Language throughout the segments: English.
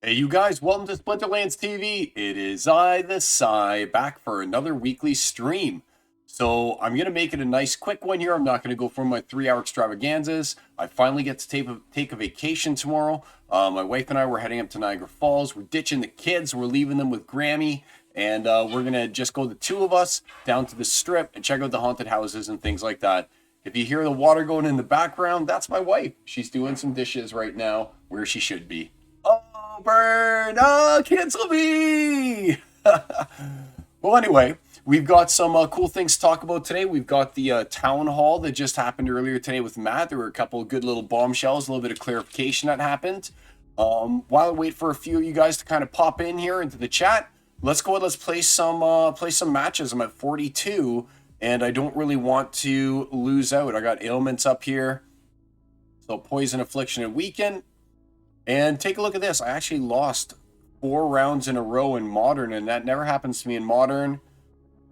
Hey, you guys, welcome to Splinterlands TV. It is I, the Psy, back for another weekly stream. So I'm going to make it a nice quick one here. I'm not going to go for my 3-hour extravaganzas. I finally get to take a vacation tomorrow. My wife and I were heading up to Niagara Falls. We're ditching the kids. We're leaving them with Grammy. And we're going to just go, the two of us, down to the strip and check out the haunted houses and things like that. If you hear the water going in the background, that's my wife. She's doing some dishes right now where she should be. Oh, burn! Oh, cancel me! Well, anyway, we've got some cool things to talk about today. We've got the town hall that just happened earlier today with Matt. There were a couple of good little bombshells, a little bit of clarification that happened. While I wait for a few of you guys to kind of pop in here into the chat, let's go ahead. Let's play some matches. I'm at 42, and I don't really want to lose out. I got ailments up here, so poison, affliction, and weaken. And take a look at this. I actually lost 4 rounds in a row in Modern, and that never happens to me in Modern.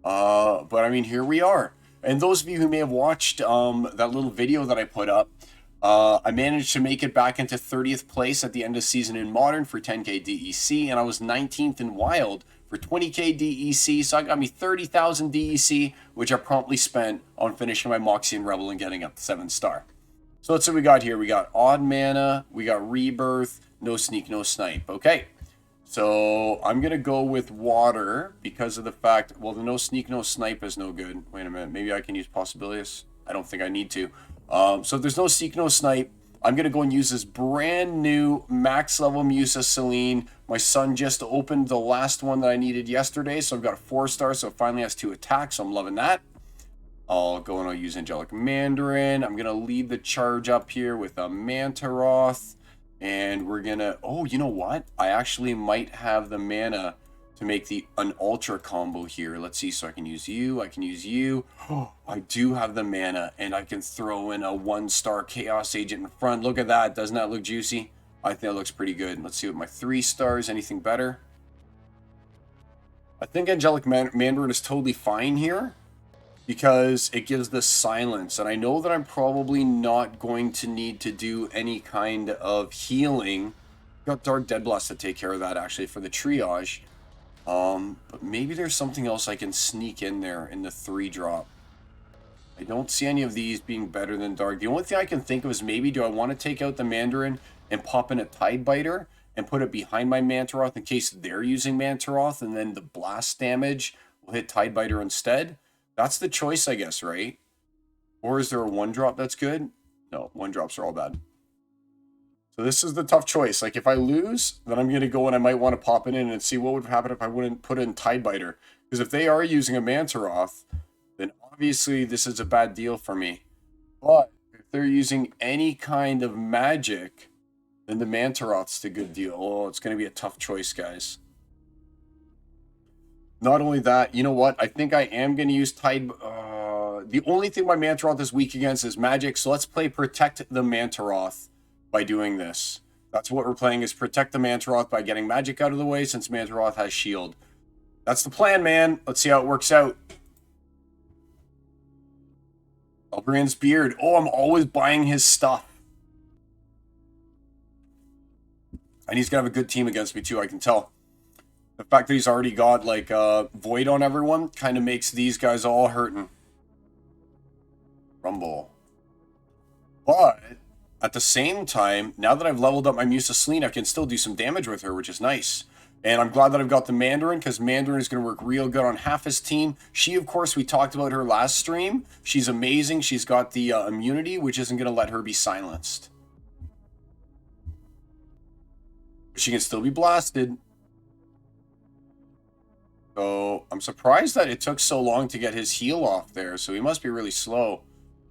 But I mean, here we are. And those of you who may have watched that little video that I put up, I managed to make it back into 30th place at the end of season in Modern for 10k DEC, and I was 19th in Wild for 20k DEC, so I got me 30,000 DEC, which I promptly spent on finishing my Moxie and Rebel and getting up to 7-star. So let's see what we got here. We got Odd Mana, we got Rebirth, no Sneak, no Snipe. Okay, so I'm going to go with Water because of the fact, well, the no Sneak, no Snipe is no good. Wait a minute, maybe I can use Possibilities. I don't think I need to. So if there's no Sneak, no Snipe, I'm going to go and use this brand new max level Musa Celine. My son just opened the last one that I needed yesterday, so I've got a 4-star, so it finally has 2 attacks, so I'm loving that. I'll go and I'll use Angelic Mandarin. I'm going to lead the charge up here with a Mantaroth. And we're going to... Oh, you know what? I actually might have the mana to make an Ultra combo here. Let's see. So I can use you. I can use you. Oh, I do have the mana. And I can throw in a 1-star Chaos Agent in front. Look at that. Doesn't that look juicy? I think that looks pretty good. Let's see what my 3 stars. Anything better? I think Angelic Mandarin is totally fine here, because it gives the silence, and I know that I'm probably not going to need to do any kind of healing. Got Dark Deadblast to take care of that, actually, for the triage. But maybe there's something else I can sneak in there in the 3-drop. I don't see any of these being better than Dark. The only thing I can think of is maybe do I want to take out the Mandarin and pop in a Tidebiter and put it behind my Mantaroth in case they're using Mantaroth, and then the blast damage will hit Tidebiter instead? That's the choice, I guess, right? Or is there a 1-drop that's good? No, 1-drops are all bad. So this is the tough choice. Like, if I lose, then I'm going to go and I might want to pop it in and see what would happen if I wouldn't put in Tidebiter. Because if they are using a Mantaroth, then obviously this is a bad deal for me. But if they're using any kind of magic, then the Mantaroth's the good deal. Oh, it's going to be a tough choice, guys. Not only that, you know what? I think I am going to use Tide... the only thing my Mantaroth is weak against is magic, so let's play Protect the Mantaroth by doing this. That's what we're playing, is Protect the Mantaroth by getting magic out of the way, since Mantaroth has shield. That's the plan, man. Let's see how it works out. Elbrand's Beard. Oh, I'm always buying his stuff. And he's going to have a good team against me, too, I can tell. The fact that he's already got, like, Void on everyone kind of makes these guys all hurting. Rumble. But, at the same time, now that I've leveled up my Musa Celine, I can still do some damage with her, which is nice. And I'm glad that I've got the Mandarin, because Mandarin is going to work real good on half his team. She, of course, we talked about her last stream. She's amazing. She's got the immunity, which isn't going to let her be silenced. She can still be blasted. So, I'm surprised that it took so long to get his heal off there. So, he must be really slow.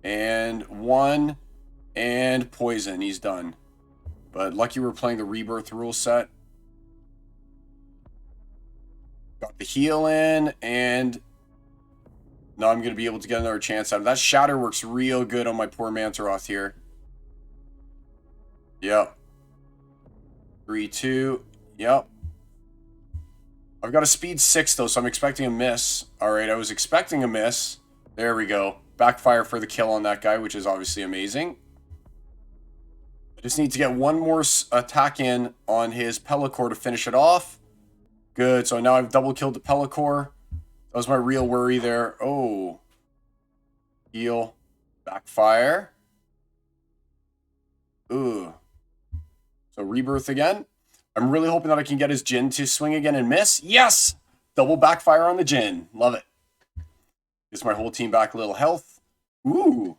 And 1, and poison. He's done. But lucky we're playing the Rebirth rule set. Got the heal in, and now I'm going to be able to get another chance out of that. Shatter works real good on my poor Mantaroth here. Yep. 3, 2. Yep. I've got a speed 6, though, so I'm expecting a miss. Alright, I was expecting a miss. There we go. Backfire for the kill on that guy, which is obviously amazing. Just need to get one more attack in on his Pellicore to finish it off. Good. So now I've double killed the Pellicore. That was my real worry there. Oh. Heal. Backfire. Ooh. So rebirth again. I'm really hoping that I can get his Jin to swing again and miss. Yes! Double backfire on the Jin. Love it. Gives my whole team back a little health. Ooh.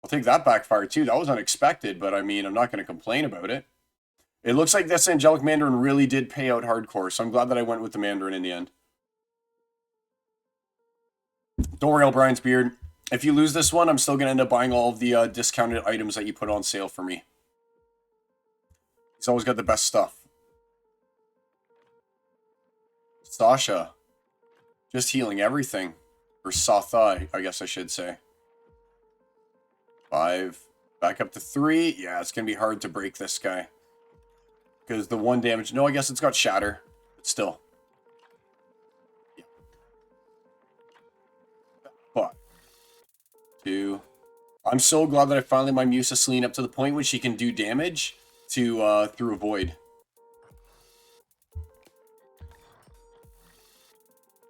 I'll take that backfire too. That was unexpected, but I mean, I'm not going to complain about it. It looks like this Angelic Mandarin really did pay out hardcore, so I'm glad that I went with the Mandarin in the end. Don't worry, O'Brien's beard. If you lose this one, I'm still going to end up buying all of the discounted items that you put on sale for me. He's always got the best stuff. Sasha. Just healing everything. Or Sathai, I guess I should say. 5. Back up to 3. Yeah, it's going to be hard to break this guy. Because the 1 damage... No, I guess it's got Shatter. But still. Yeah. 5. 2. I'm so glad that I finally my Musa Celine up to the point where she can do damage to through a void.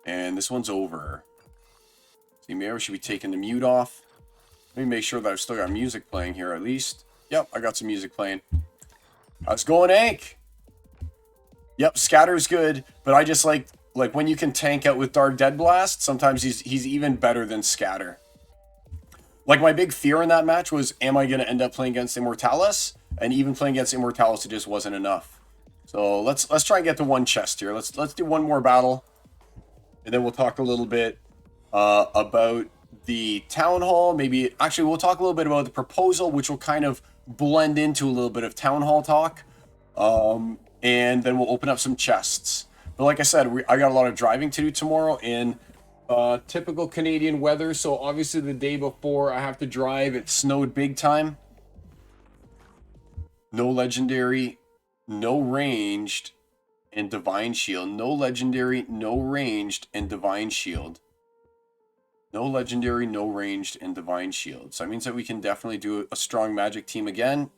And this one's over. See, maybe I should be taking the mute off. Let me make sure that I've still got music playing here at least. Yep, I got some music playing. How's it going, Hank? Yep, Scatter's good, but I just like when you can tank out with Dark Dead Blast, sometimes he's even better than Scatter. Like, my big fear in that match was, am I going to end up playing against Immortalis? And even playing against Immortalis, it just wasn't enough. So let's try and get to one chest here. Let's do one more battle, and then we'll talk a little bit about the Town Hall. Maybe, actually, we'll talk a little bit about the proposal, which will kind of blend into a little bit of Town Hall talk. And then we'll open up some chests. But like I said, I got a lot of driving to do tomorrow in typical Canadian weather. So obviously the day before I have to drive, it snowed big time. No legendary, no ranged, and divine shield. No legendary, no ranged, and divine shield. No legendary, no ranged, and divine shield. So that means that we can definitely do a strong magic team again.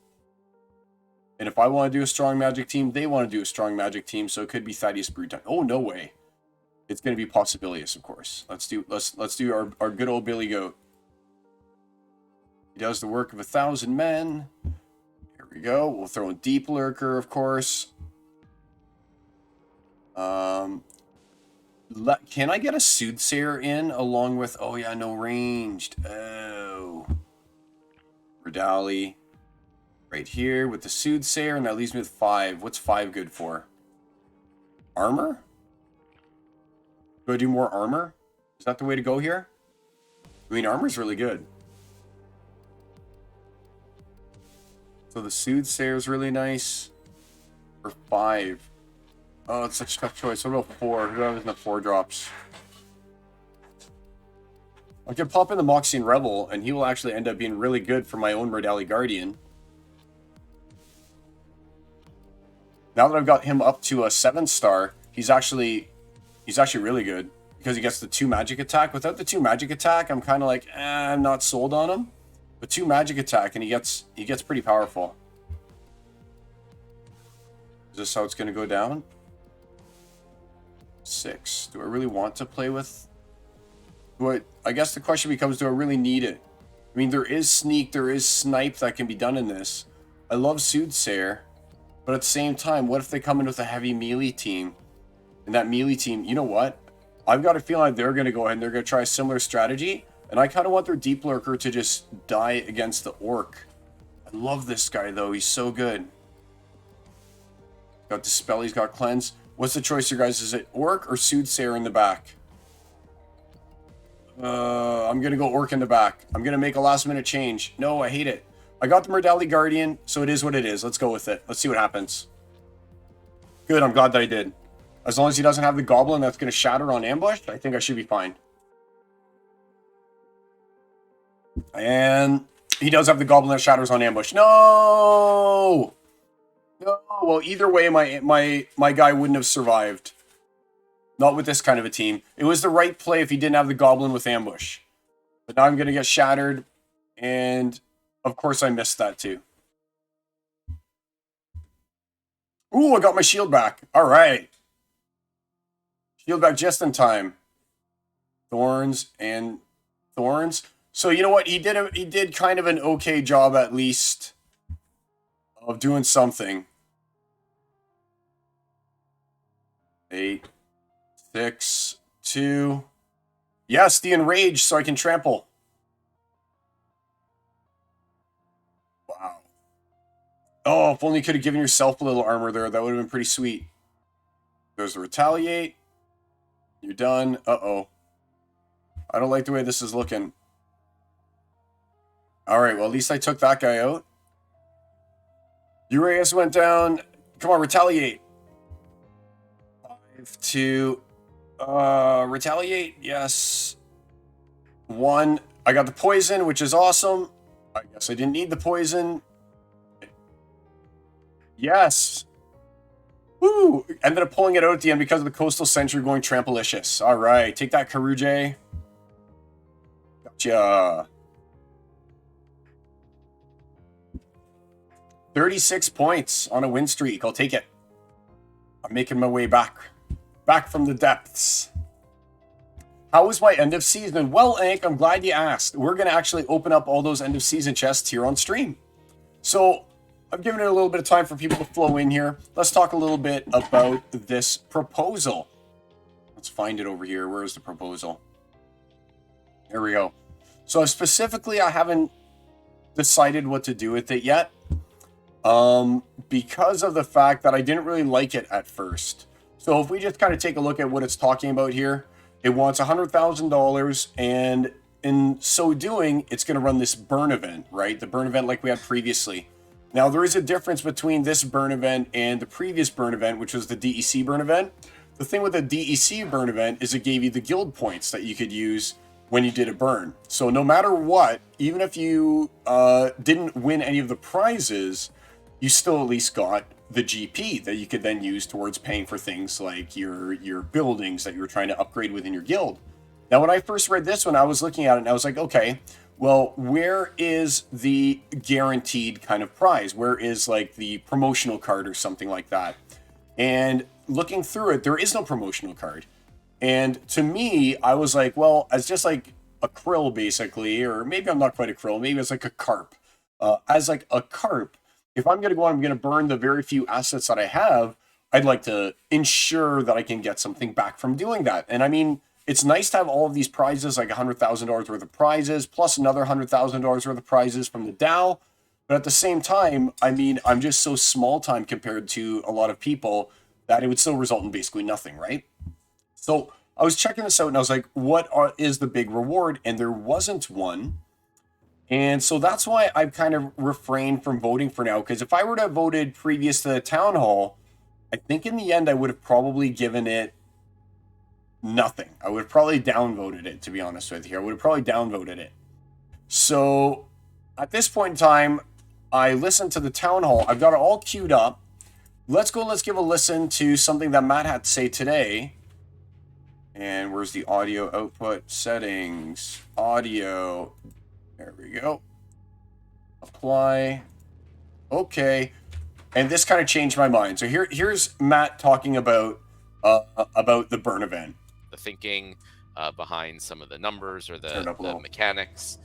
And if I want to do a strong magic team, they want to do a strong magic team. So it could be Thaddeus Brewtime. Oh, no way. It's going to be Possibilious, of course. Let's do our good old Billy Goat. He does the work of 1,000 men. Here we go. We'll throw in Deep Lurker, of course. Can I get a Soothsayer in along with... Oh, yeah, no ranged. Oh. Redali. Right here with the Soothsayer, and that leaves me with 5. What's 5 good for? Armor? Do I do more armor? Is that the way to go here? I mean, armor's really good. So the Soothsayer's really nice. For 5. Oh, it's such a tough choice. What about 4? Who has enough 4 drops? I could pop in the Moxian Rebel, and he will actually end up being really good for my own Redali Guardian. Now that I've got him up to a 7-star, he's actually really good because he gets the 2 magic attack. Without the 2 magic attack, I'm kind of like, I'm not sold on him. But 2 magic attack, and he gets pretty powerful. Is this how it's going to go down? 6. Do I really want to play with? I guess the question becomes, do I really need it? I mean, there is sneak, there is snipe that can be done in this. I love Soothsayer. But at the same time, what if they come in with a heavy melee team? And that melee team, you know what? I've got a feeling like they're going to go ahead and they're going to try a similar strategy. And I kind of want their Deep Lurker to just die against the Orc. I love this guy, though. He's so good. Got Dispel, he's got Cleanse. What's the choice, you guys? Is it Orc or Soothsayer in the back? I'm going to go Orc in the back. I'm going to make a last-minute change. No, I hate it. I got the Redali Guardian, so it is what it is. Let's go with it. Let's see what happens. Good, I'm glad that I did. As long as he doesn't have the Goblin that's going to shatter on ambush, I think I should be fine. And he does have the Goblin that shatters on ambush. No! No! Well, either way, my guy wouldn't have survived. Not with this kind of a team. It was the right play if he didn't have the Goblin with ambush. But now I'm going to get shattered, and... Of course I missed that too. Ooh, I got my shield back. All right. Shield back just in time. Thorns and thorns. So you know what? He did kind of an okay job at least of doing something. 8, 6, 2. Yes, the enrage, so I can trample. Wow. Oh, if only you could have given yourself a little armor there, that would have been pretty sweet. There's the retaliate. You're done. Uh-oh. I don't like the way this is looking. Alright, well, at least I took that guy out. Urias went down. Come on, retaliate. 5, 2. Retaliate. Yes. 1. I got the poison, which is awesome. I guess I didn't need the poison. Yes. Woo! Ended up pulling it out at the end because of the Coastal Sentry going Trampolicious. All right, take that, Karuje. Gotcha. 36 points on a win streak. I'll take it. I'm making my way back from the depths. How was my end of season? Well, Ank, I'm glad you asked. We're going to actually open up all those end of season chests here on stream. So I've given it a little bit of time for people to flow in here. Let's talk a little bit about this proposal. Let's find it over here. Where is the proposal? There we go. So specifically, I haven't decided what to do with it yet. Because of the fact that I didn't really like it at first. So if we just kind of take a look at what it's talking about here, it wants $100,000, and in so doing, it's going to run this burn event, right? The burn event like we had previously. Now, there is a difference between this burn event and the previous burn event, which was the DEC burn event. The thing with the DEC burn event is it gave you the guild points that you could use when you did a burn. So no matter what, even if you didn't win any of the prizes, you still at least got the GP that you could then use towards paying for things like your buildings that you were trying to upgrade within your guild. Now, when I first read this one, I was looking at it and I was like, okay, well, where is the guaranteed kind of prize? Where is like the promotional card or something like that? And looking through it, there is no promotional card. And to me, I was like, well, as just like a krill basically, or maybe I'm not quite a krill, maybe it's like a carp. As like a carp, if I'm going to go on, I'm going to burn the very few assets that I have, I'd like to ensure that I can get something back from doing that. And I mean, it's nice to have all of these prizes, like $100,000 worth of prizes, plus another $100,000 worth of prizes from the DAO. But at the same time, I mean, I'm just so small time compared to a lot of people that it would still result in basically nothing, right? So I was checking this out and I was like, is the big reward? And there wasn't one. And so that's why I've kind of refrained from voting for now. Because if I were to have voted previous to the town hall, I think in the end I would have probably given it nothing. I would have probably downvoted it, to be honest with you. I would have probably downvoted it. So at this point in time, I listened to the town hall. I've got it all queued up. Let's give a listen to something that Matt had to say today. And where's the audio output? Settings, audio. There we go. Apply. Okay. And this kind of changed my mind. So here's Matt talking about the burn event. The thinking behind some of the numbers or the mechanics.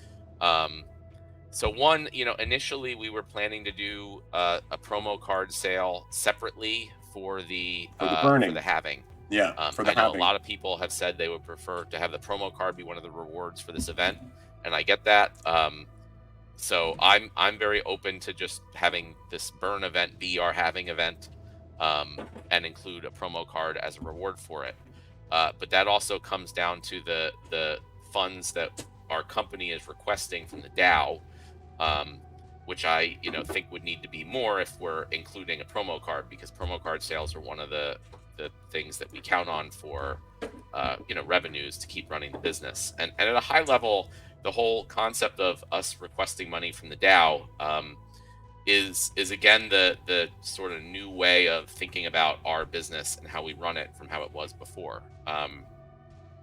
So one, initially we were planning to do a promo card sale separately for the burning. For the halving. Yeah, I know a lot of people have said they would prefer to have the promo card be one of the rewards for this event, and I get that. So I'm very open to just having this burn event be our halving event, and include a promo card as a reward for it. But that also comes down to the funds that our company is requesting from the DAO, which I think would need to be more if we're including a promo card, because promo card sales are one of the things that we count on for revenues to keep running the business. And at a high level, the whole concept of us requesting money from the DAO is again the sort of new way of thinking about our business and how we run it from how it was before.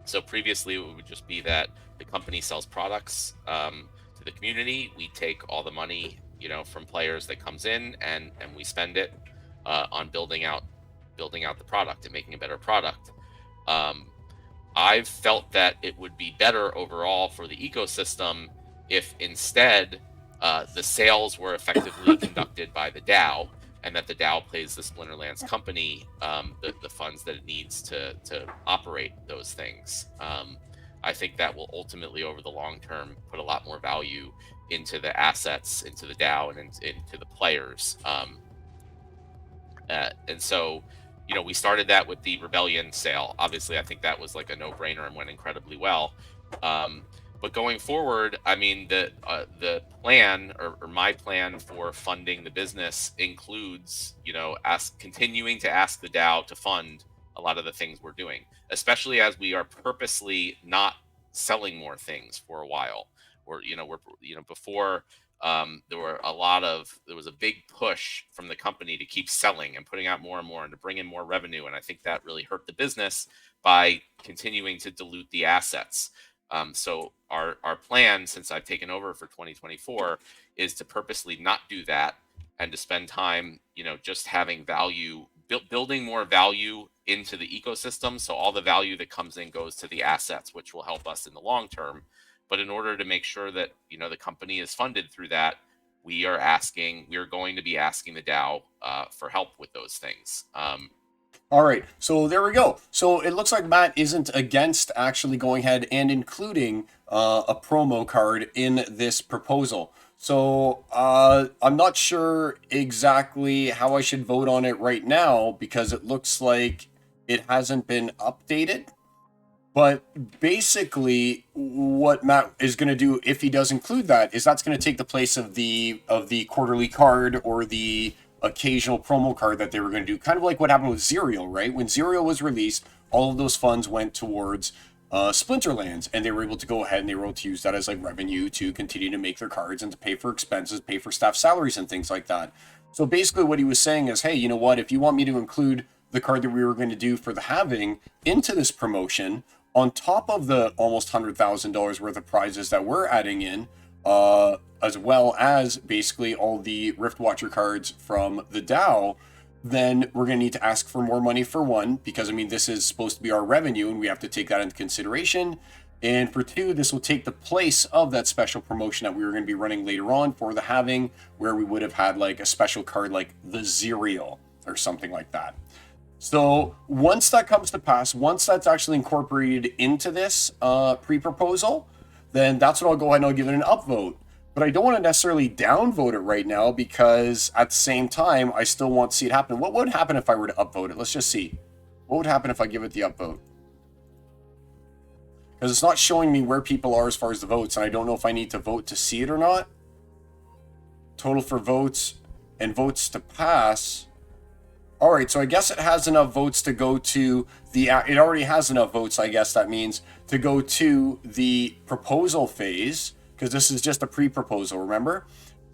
So previously it would just be that the company sells products to the community. We take all the money from players that comes in and we spend it. on building out the product and making a better product. I've felt that it would be better overall for the ecosystem if instead the sales were effectively conducted by the DAO, and that the DAO pays the Splinterlands company the funds that it needs to operate those things. I think that will ultimately, over the long term, put a lot more value into the assets, into the DAO, and into the players. And so, we started that with the Rebellion sale. Obviously, I think that was like a no-brainer and went incredibly well. But going forward, I mean, the plan, or my plan for funding the business includes, continuing to ask the DAO to fund a lot of the things we're doing, especially as we are purposely not selling more things for a while. Before, there was a big push from the company to keep selling and putting out more and more and to bring in more revenue, and I think that really hurt the business by continuing to dilute the assets. So our plan, since I've taken over for 2024, is to purposely not do that, and to spend time, just having value, building more value into the ecosystem, so all the value that comes in goes to the assets, which will help us in the long term. But in order to make sure that the company is funded through that, we are going to be asking the DAO for help with those things. All right, so there we go. So it looks like Matt isn't against actually going ahead and including a promo card in this proposal. So I'm not sure exactly how I should vote on it right now, because it looks like it hasn't been updated. But basically, what Matt is going to do if he does include that is that's going to take the place of the quarterly card or the occasional promo card that they were going to do, kind of like what happened with Zerial, right? When Zerial was released, all of those funds went towards Splinterlands, and they were able to go ahead and they were able to use that as like revenue to continue to make their cards and to pay for expenses, pay for staff salaries and things like that. So basically what he was saying is, hey, you know what, if you want me to include the card that we were going to do for the halving into this promotion, on top of the almost $100,000 worth of prizes that we're adding in, as well as basically all the Rift Watcher cards from the DAO, then we're going to need to ask for more money for one, because I mean, this is supposed to be our revenue and we have to take that into consideration. And for two, this will take the place of that special promotion that we were going to be running later on for the halving, where we would have had like a special card like the Zerial or something like that. So once that comes to pass, once that's actually incorporated into this pre-proposal, then that's when I'll go ahead and I'll give it an upvote. But I don't want to necessarily downvote it right now, because at the same time, I still want to see it happen. What would happen if I were to upvote it? Let's just see. What would happen if I give it the upvote? Because it's not showing me where people are as far as the votes, and I don't know if I need to vote to see it or not. Total for votes and votes to pass. All right, so I guess it has enough votes to go to the... It already has enough votes, I guess that means, to go to the proposal phase, because this is just a pre-proposal, remember?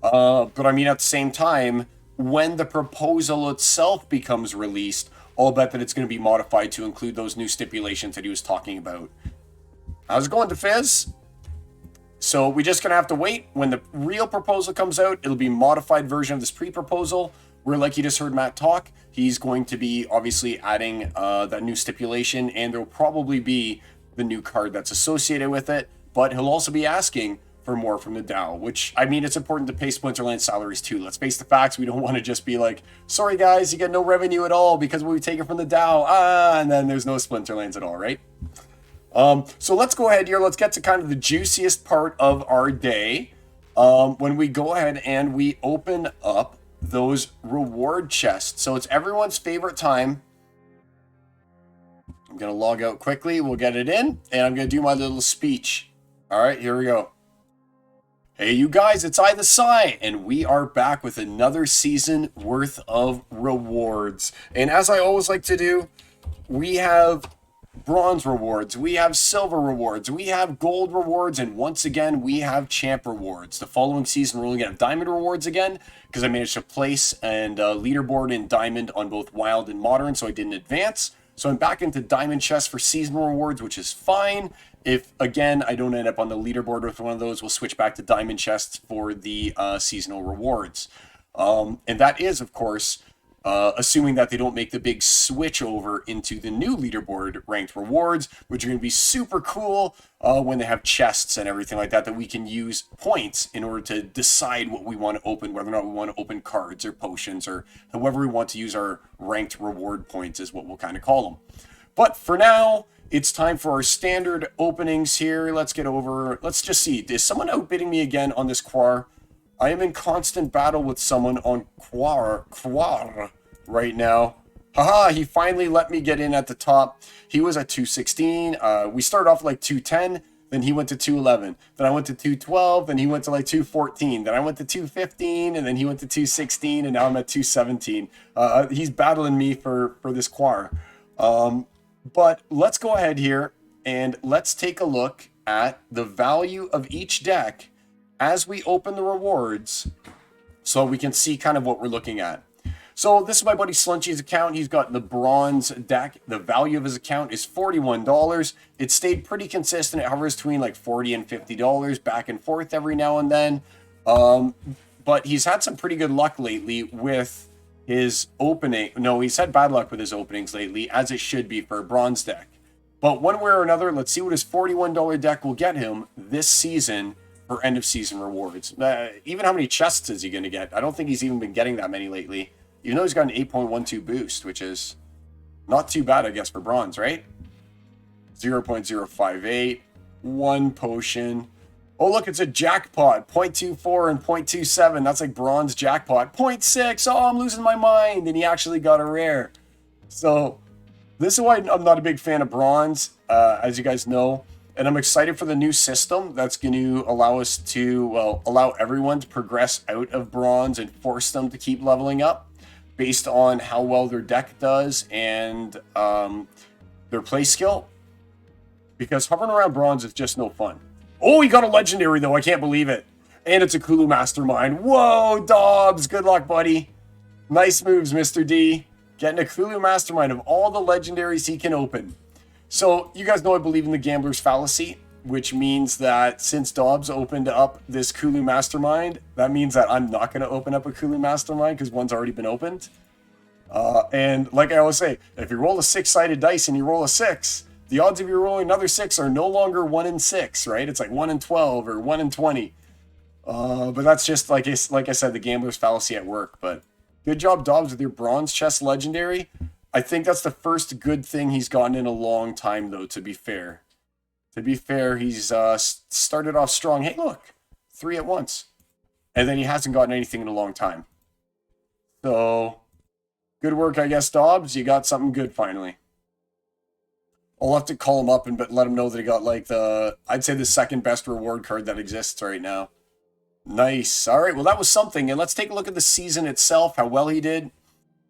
But I mean, at the same time, when the proposal itself becomes released, I'll bet that it's going to be modified to include those new stipulations that he was talking about. How's it going, DeFizz? So we're just going to have to wait. When the real proposal comes out, it'll be a modified version of this pre-proposal, where, like you just heard Matt talk, he's going to be obviously adding that new stipulation, and there'll probably be the new card that's associated with it, but he'll also be asking for more from the DAO, which, I mean, it's important to pay Splinterland salaries too. Let's face the facts. We don't want to just be like, sorry guys, you get no revenue at all because we take it from the DAO, and then there's no Splinterlands at all, right? So let's go ahead here. Let's get to kind of the juiciest part of our day, when we go ahead and we open up those reward chests. So it's everyone's favorite time. I'm going to log out quickly. We'll get it in, and I'm going to do my little speech. All right, here we go. Hey, you guys, it's I the Psy, and we are back with another season worth of rewards. And as I always like to do, we have bronze rewards, we have silver rewards, we have gold rewards, and once again, we have champ rewards. The following season, we're only going to have diamond rewards again, because I managed to place and leaderboard in diamond on both wild and modern, so I didn't advance. So I'm back into diamond chests for seasonal rewards, which is fine. If, again, I don't end up on the leaderboard with one of those, we'll switch back to diamond chests for the seasonal rewards. And that is, of course, assuming that they don't make the big switch over into the new leaderboard ranked rewards, which are going to be super cool when they have chests and everything like that we can use points in order to decide what we want to open, whether or not we want to open cards or potions or however we want to use our ranked reward points is what we'll kind of call them. But for now, it's time for our standard openings here. Let's just see. Is someone outbidding me again on this Quar? I am in constant battle with someone on Quar right now. Haha, he finally let me get in at the top. He was at 216. We started off like 210. Then he went to 211. Then I went to 212. Then he went to like 214. Then I went to 215. And then he went to 216. And now I'm at 217. He's battling me for this Quar. But let's go ahead here and let's take a look at the value of each deck as we open the rewards so we can see kind of what we're looking at. So this is my buddy Slunchy's account. He's got the bronze deck. The value of his account is $41. It stayed pretty consistent. It hovers between like $40 and $50 back and forth every now and then. But he's had some pretty good luck lately with his opening. No, he's had bad luck with his openings lately, as it should be for a bronze deck. But one way or another, let's see what his $41 deck will get him this season for end of season rewards. Even how many chests is he going to get? I don't think he's even been getting that many lately. Even though he's got an 8.12 boost, which is not too bad, I guess, for bronze, right? 0.058, one potion. Oh, look, it's a jackpot. 0.24 and 0.27. That's like bronze jackpot. 0.6. Oh, I'm losing my mind. And he actually got a rare. So this is why I'm not a big fan of bronze, as you guys know. And I'm excited for the new system that's going to allow us to, well, allow everyone to progress out of bronze and force them to keep leveling up based on how well their deck does and their play skill. Because hovering around bronze is just no fun. Oh, he got a legendary, though. I can't believe it. And it's a Kulu Mastermind. Whoa, Dobbs. Good luck, buddy. Nice moves, Mr. D. Getting a Kulu Mastermind of all the legendaries he can open. So, you guys know I believe in the gambler's fallacy, which means that since Dobbs opened up this Kulu Mastermind, that means that I'm not going to open up a Kulu Mastermind because one's already been opened. And like I always say, if you roll a 6-sided dice and you roll a 6, the odds of you rolling another 6 are no longer 1 in 6, right? It's like 1 in 12 or 1 in 20. But that's just, like I said, the gambler's fallacy at work. But good job, Dobbs, with your bronze chest legendary. I think that's the first good thing he's gotten in a long time, though, to be fair. To be fair, he's started off strong. Hey, look, 3 at once. And then he hasn't gotten anything in a long time. So, good work, I guess, Dobbs. You got something good finally. I'll have to call him up and let him know that he got like I'd say the second best reward card that exists right now. Nice. All right, well, that was something. And let's take a look at the season itself, how well he did.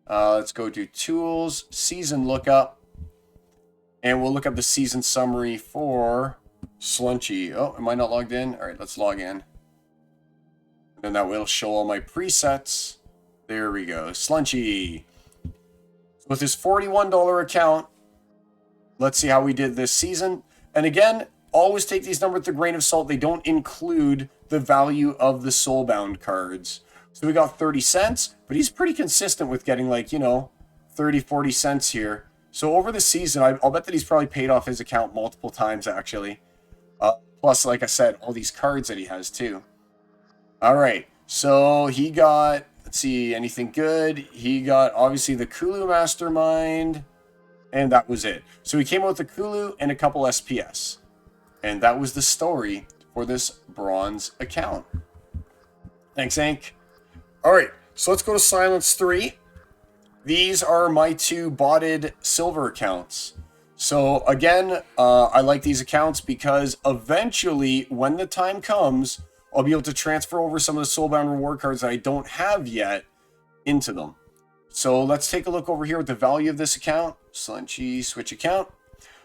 Let's go to Tools, Season Lookup. And we'll look up the season summary for Slunchy. Oh, am I not logged in? All right, let's log in. And then that will show all my presets. There we go. Slunchy. With his $41 account, let's see how we did this season. And again, always take these numbers with a grain of salt. They don't include the value of the Soulbound cards. So we got 30 cents, but he's pretty consistent with getting like, 30, 40 cents here. So over the season, I'll bet that he's probably paid off his account multiple times, actually. Plus, like I said, all these cards that he has, too. All right, so he got, let's see, anything good? He got, obviously, the Kulu Mastermind, and that was it. So he came out with a Kulu and a couple SPS. And that was the story for this bronze account. Thanks, Hank. All right, so let's go to Psilence 3. These are my 2 botted silver accounts. So again, I like these accounts because eventually, when the time comes, I'll be able to transfer over some of the Soulbound reward cards that I don't have yet into them. So let's take a look over here at the value of this account. Slunchy, switch account.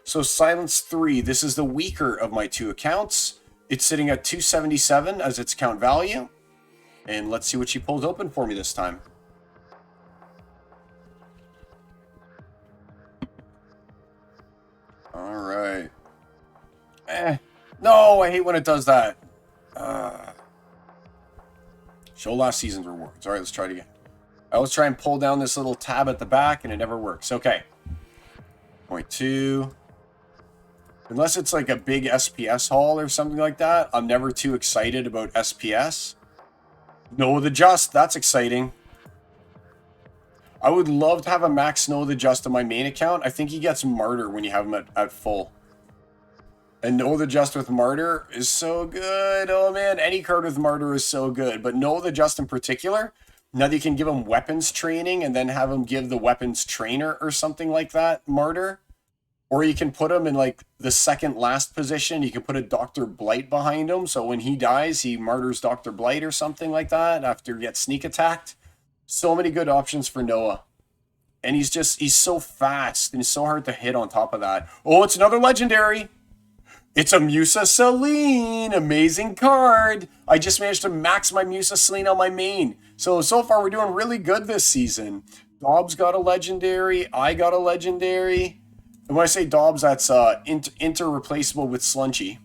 So Psilence 3, this is the weaker of my 2 accounts. It's sitting at 277 as its account value. And let's see what she pulls open for me this time. All right. No, I hate when it does that. Show last season's rewards. All right, let's try it again. I always try and pull down this little tab at the back, and it never works. Okay. 0.2. Unless it's like a big SPS haul or something like that, I'm never too excited about SPS. Know the Just, that's exciting. I would love to have a max Know the Just on my main account. I think he gets Martyr when you have him at full. And Know the Just with Martyr is so good. Oh man, any card with Martyr is so good. But Know the Just in particular, now that you can give him weapons training and then have him give the weapons trainer or something like that, Martyr. Or you can put him in like the second last position. You can put a Dr. Blight behind him. So when he dies, he martyrs Dr. Blight or something like that after he gets sneak attacked. So many good options for Noah. And he's so fast and he's so hard to hit on top of that. Oh, it's another legendary. It's a M.U.L.E. Amazing card. I just managed to max my M.U.L.E. on my main. So far we're doing really good this season. Dobbs got a legendary. I got a legendary. And when I say Dobbs, that's inter-replaceable with Slunchy.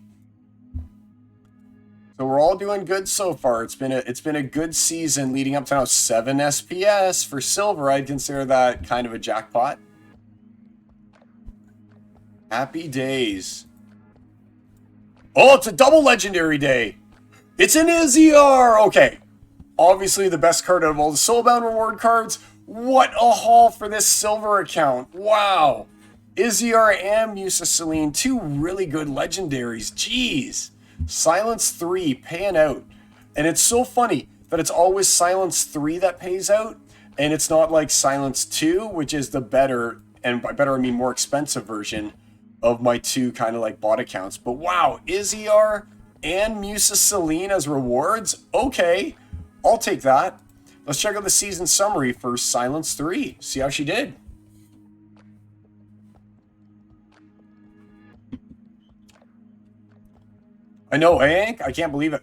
So we're all doing good so far. It's been a good season leading up to now. 7 SPS for silver. I'd consider that kind of a jackpot. Happy days. Oh, it's a double legendary day. It's an Izzyar. Okay. Obviously the best card out of all the Soulbound reward cards. What a haul for this silver account. Wow. Izzyar and M.U.L.E. Two really good legendaries. Jeez. Silence 3 paying out. And it's so funny that it's always Silence 3 that pays out. And it's not like Silence 2, which is the better, and by better I mean more expensive version of my two kind of like bot accounts. But wow, Izzyar and M.U.L.E. as rewards? Okay, I'll take that. Let's check out the season summary for Silence 3. See how she did. I know, Hank. I can't believe it.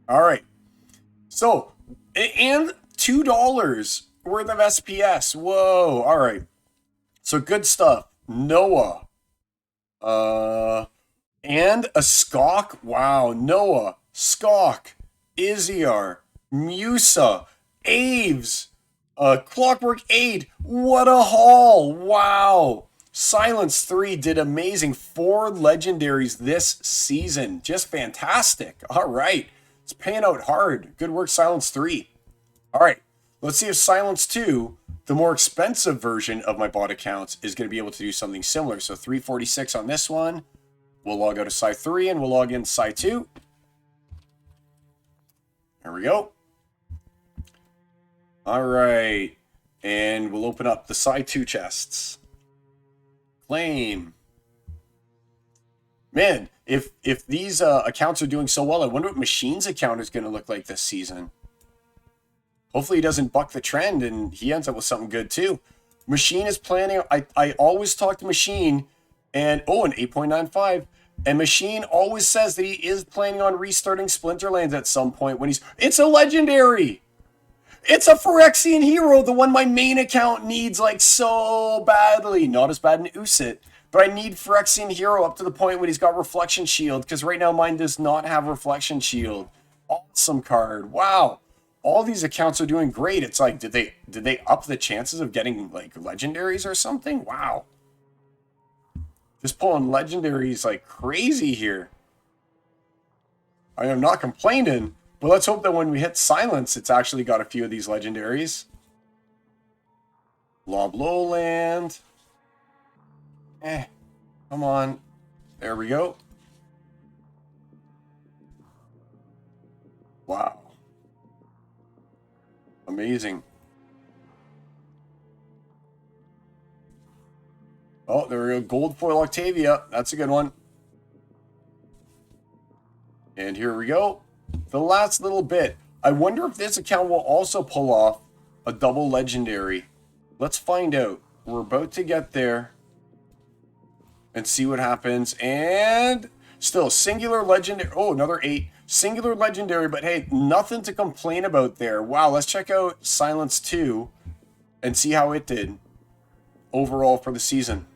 All right. So, and $2 worth of SPS. Whoa. All right. So good stuff. Noah. And a Skok. Wow. Noah. Skok. Izzyar. Musa. Aves. Clockwork 8. What a haul. Wow. Silence 3 did amazing. 4 legendaries this season. Just fantastic. All right. It's paying out hard. Good work, Silence 3. All right. Let's see if Silence 2, the more expensive version of my bot accounts, is going to be able to do something similar. So 346 on this one. We'll log out of Psi 3 and we'll log in Psi 2. There we go. All right. And we'll open up the Psi 2 chests. Claim. Man, if these accounts are doing so well, I wonder what Machine's account is going to look like this season. Hopefully he doesn't buck the trend and he ends up with something good too. Machine is planning. I always talk to Machine and an 8.95. And Machine always says that he is planning on restarting Splinterlands at some point when it's a legendary. It's a Phyrexian hero, the one my main account needs like so badly. Not as bad in Usit, but I need Phyrexian hero up to the point when he's got Reflection Shield, because right now mine does not have Reflection Shield. Awesome card. Wow. All these accounts are doing great. It's like, did they up the chances of getting like legendaries or something? Wow. Just pulling legendaries like crazy here. I am not complaining. But let's hope that when we hit Silence, it's actually got a few of these legendaries. Lob Lowland. Come on. There we go. Wow. Amazing. Oh, there we go. Gold foil Octavia. That's a good one. And here we go. The last little bit. I wonder if this account will also pull off a double legendary. Let's find out. We're about to get there and see what happens. And still singular legendary. Oh, another 8. Singular legendary, but hey, nothing to complain about there. Wow, let's check out Silence 2 and see how it did overall for the season.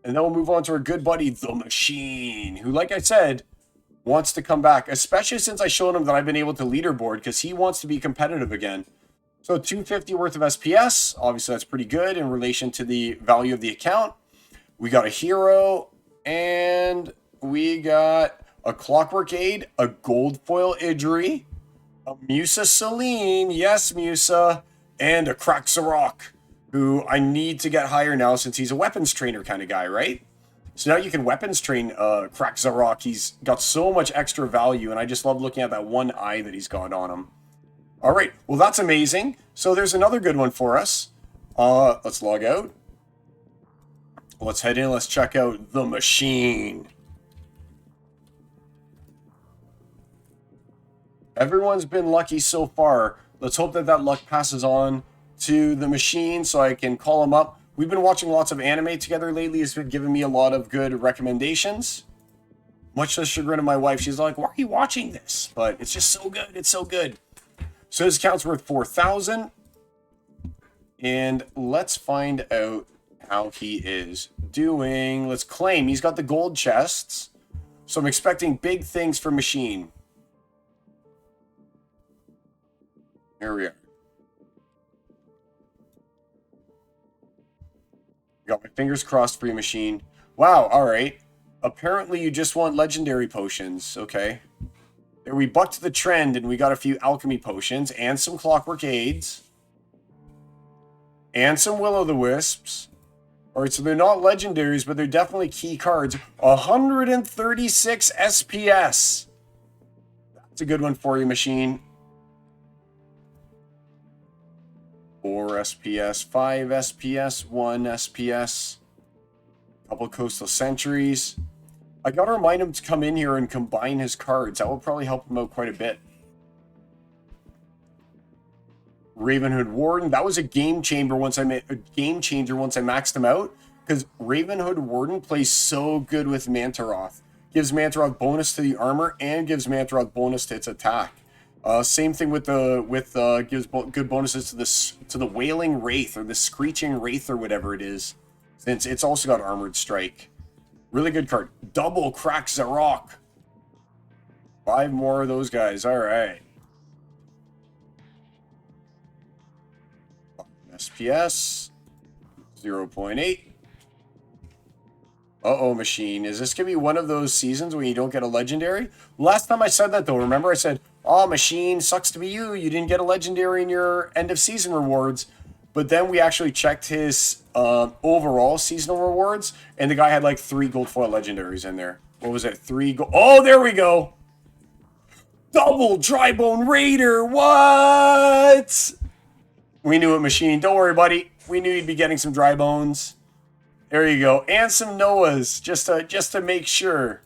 And then we'll move on to our good buddy, The Machine, who, like I said, wants to come back, especially since I showed him that I've been able to leaderboard, because he wants to be competitive again. So 250 worth of SPS. Obviously, that's pretty good in relation to the value of the account. We got a hero, and we got a Clockwork Aid, a Gold Foil Idri, a Musa Celine, yes, Musa, and a Kraxarok, who I need to get higher now since he's a weapons trainer kind of guy, right? So now you can weapons train Kraxarok. He's got so much extra value, and I just love looking at that one eye that he's got on him. All right, well, that's amazing. So there's another good one for us. Let's log out. Let's head in. Let's check out the machine. Everyone's been lucky so far. Let's hope that that luck passes on to the machine so I can call him up. We've been watching lots of anime together lately. It's been giving me a lot of good recommendations. Much to the chagrin of my wife. She's like, why are you watching this? But it's just so good. It's so good. So his account's worth 4,000. And let's find out how he is doing. Let's claim he's got the gold chests. So I'm expecting big things for machine. Here we are. Got my fingers crossed for you, machine. Wow, alright. Apparently you just want legendary potions. Okay. There, we bucked the trend and we got a few alchemy potions and some clockwork aids. And some will-o'-the-wisps. Alright, so they're not legendaries, but they're definitely key cards. 136 SPS. That's a good one for you, machine. 4 SPS, 5 SPS, 1 SPS. Couple coastal sentries. I gotta remind him to come in here and combine his cards. That will probably help him out quite a bit. Ravenhood Warden. That was a game changer once I maxed him out. Because Ravenhood Warden plays so good with Mantaroth. Gives Mantaroth bonus to the armor and gives Mantaroth bonus to its attack. Same thing with gives good bonuses to the Wailing Wraith or the Screeching Wraith or whatever it is, since it's also got Armored Strike. Really good card. Double Kraxarok. 5 more of those guys. All right. SPS 0.8. Uh-oh, machine. Is this going to be one of those seasons when you don't get a legendary? Last time I said that, though, remember I said, oh, machine, sucks to be you. You didn't get a legendary in your end-of-season rewards. But then we actually checked his overall seasonal rewards, and the guy had like 3 gold foil legendaries in there. What was it? 3 gold... Oh, there we go! Double Drybone Raider! What? We knew it, machine. Don't worry, buddy. We knew you'd be getting some dry bones. There you go. And some Noahs, just to make sure.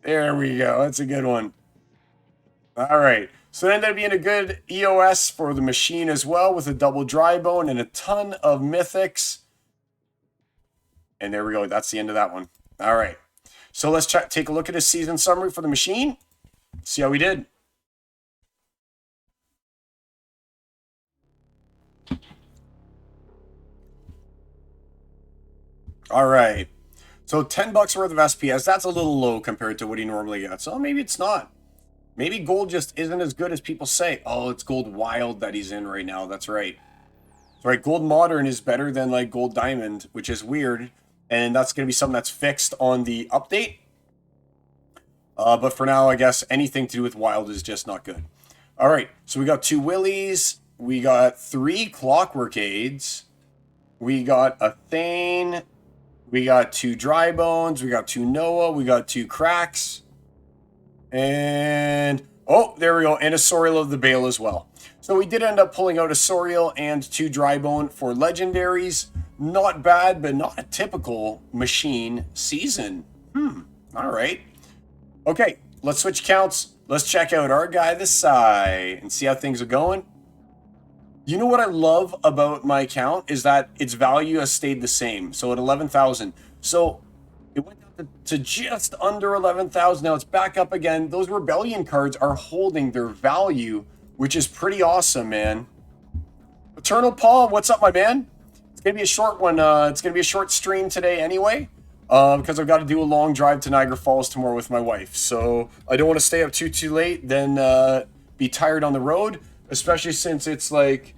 There we go. That's a good one. All right. So it ended up being a good EOS for the machine as well, with a double dry bone and a ton of mythics. And there we go. That's the end of that one. All right. So let's take a look at his season summary for the machine. See how we did. All right. So $10 worth of SPS. That's a little low compared to what he normally gets. So maybe it's not. Maybe gold just isn't as good as people say. Oh, it's gold wild that he's in right now. That's right. That's right. Gold modern is better than like gold diamond, which is weird. And that's going to be something that's fixed on the update. But for now, I guess anything to do with wild is just not good. All right. So we got 2 willies. We got 3 clockwork aids. We got a Thane. We got 2 dry bones. We got 2 Noah. We got 2 cracks. And, oh, there we go. And a Sorial of the Bale as well. So we did end up pulling out a Sorial and 2 dry bone for legendaries. Not bad, but not a typical machine season. All right. Okay, let's switch counts. Let's check out our guy, the Psy, and see how things are going. You know what I love about my account is that its value has stayed the same. So at 11,000. So it went down to just under 11,000. Now it's back up again. Those Rebellion cards are holding their value, which is pretty awesome, man. Eternal Paul, what's up, my man? It's going to be a short one. It's going to be a short stream today anyway, because I've got to do a long drive to Niagara Falls tomorrow with my wife. So I don't want to stay up too late, then be tired on the road. especially since it's like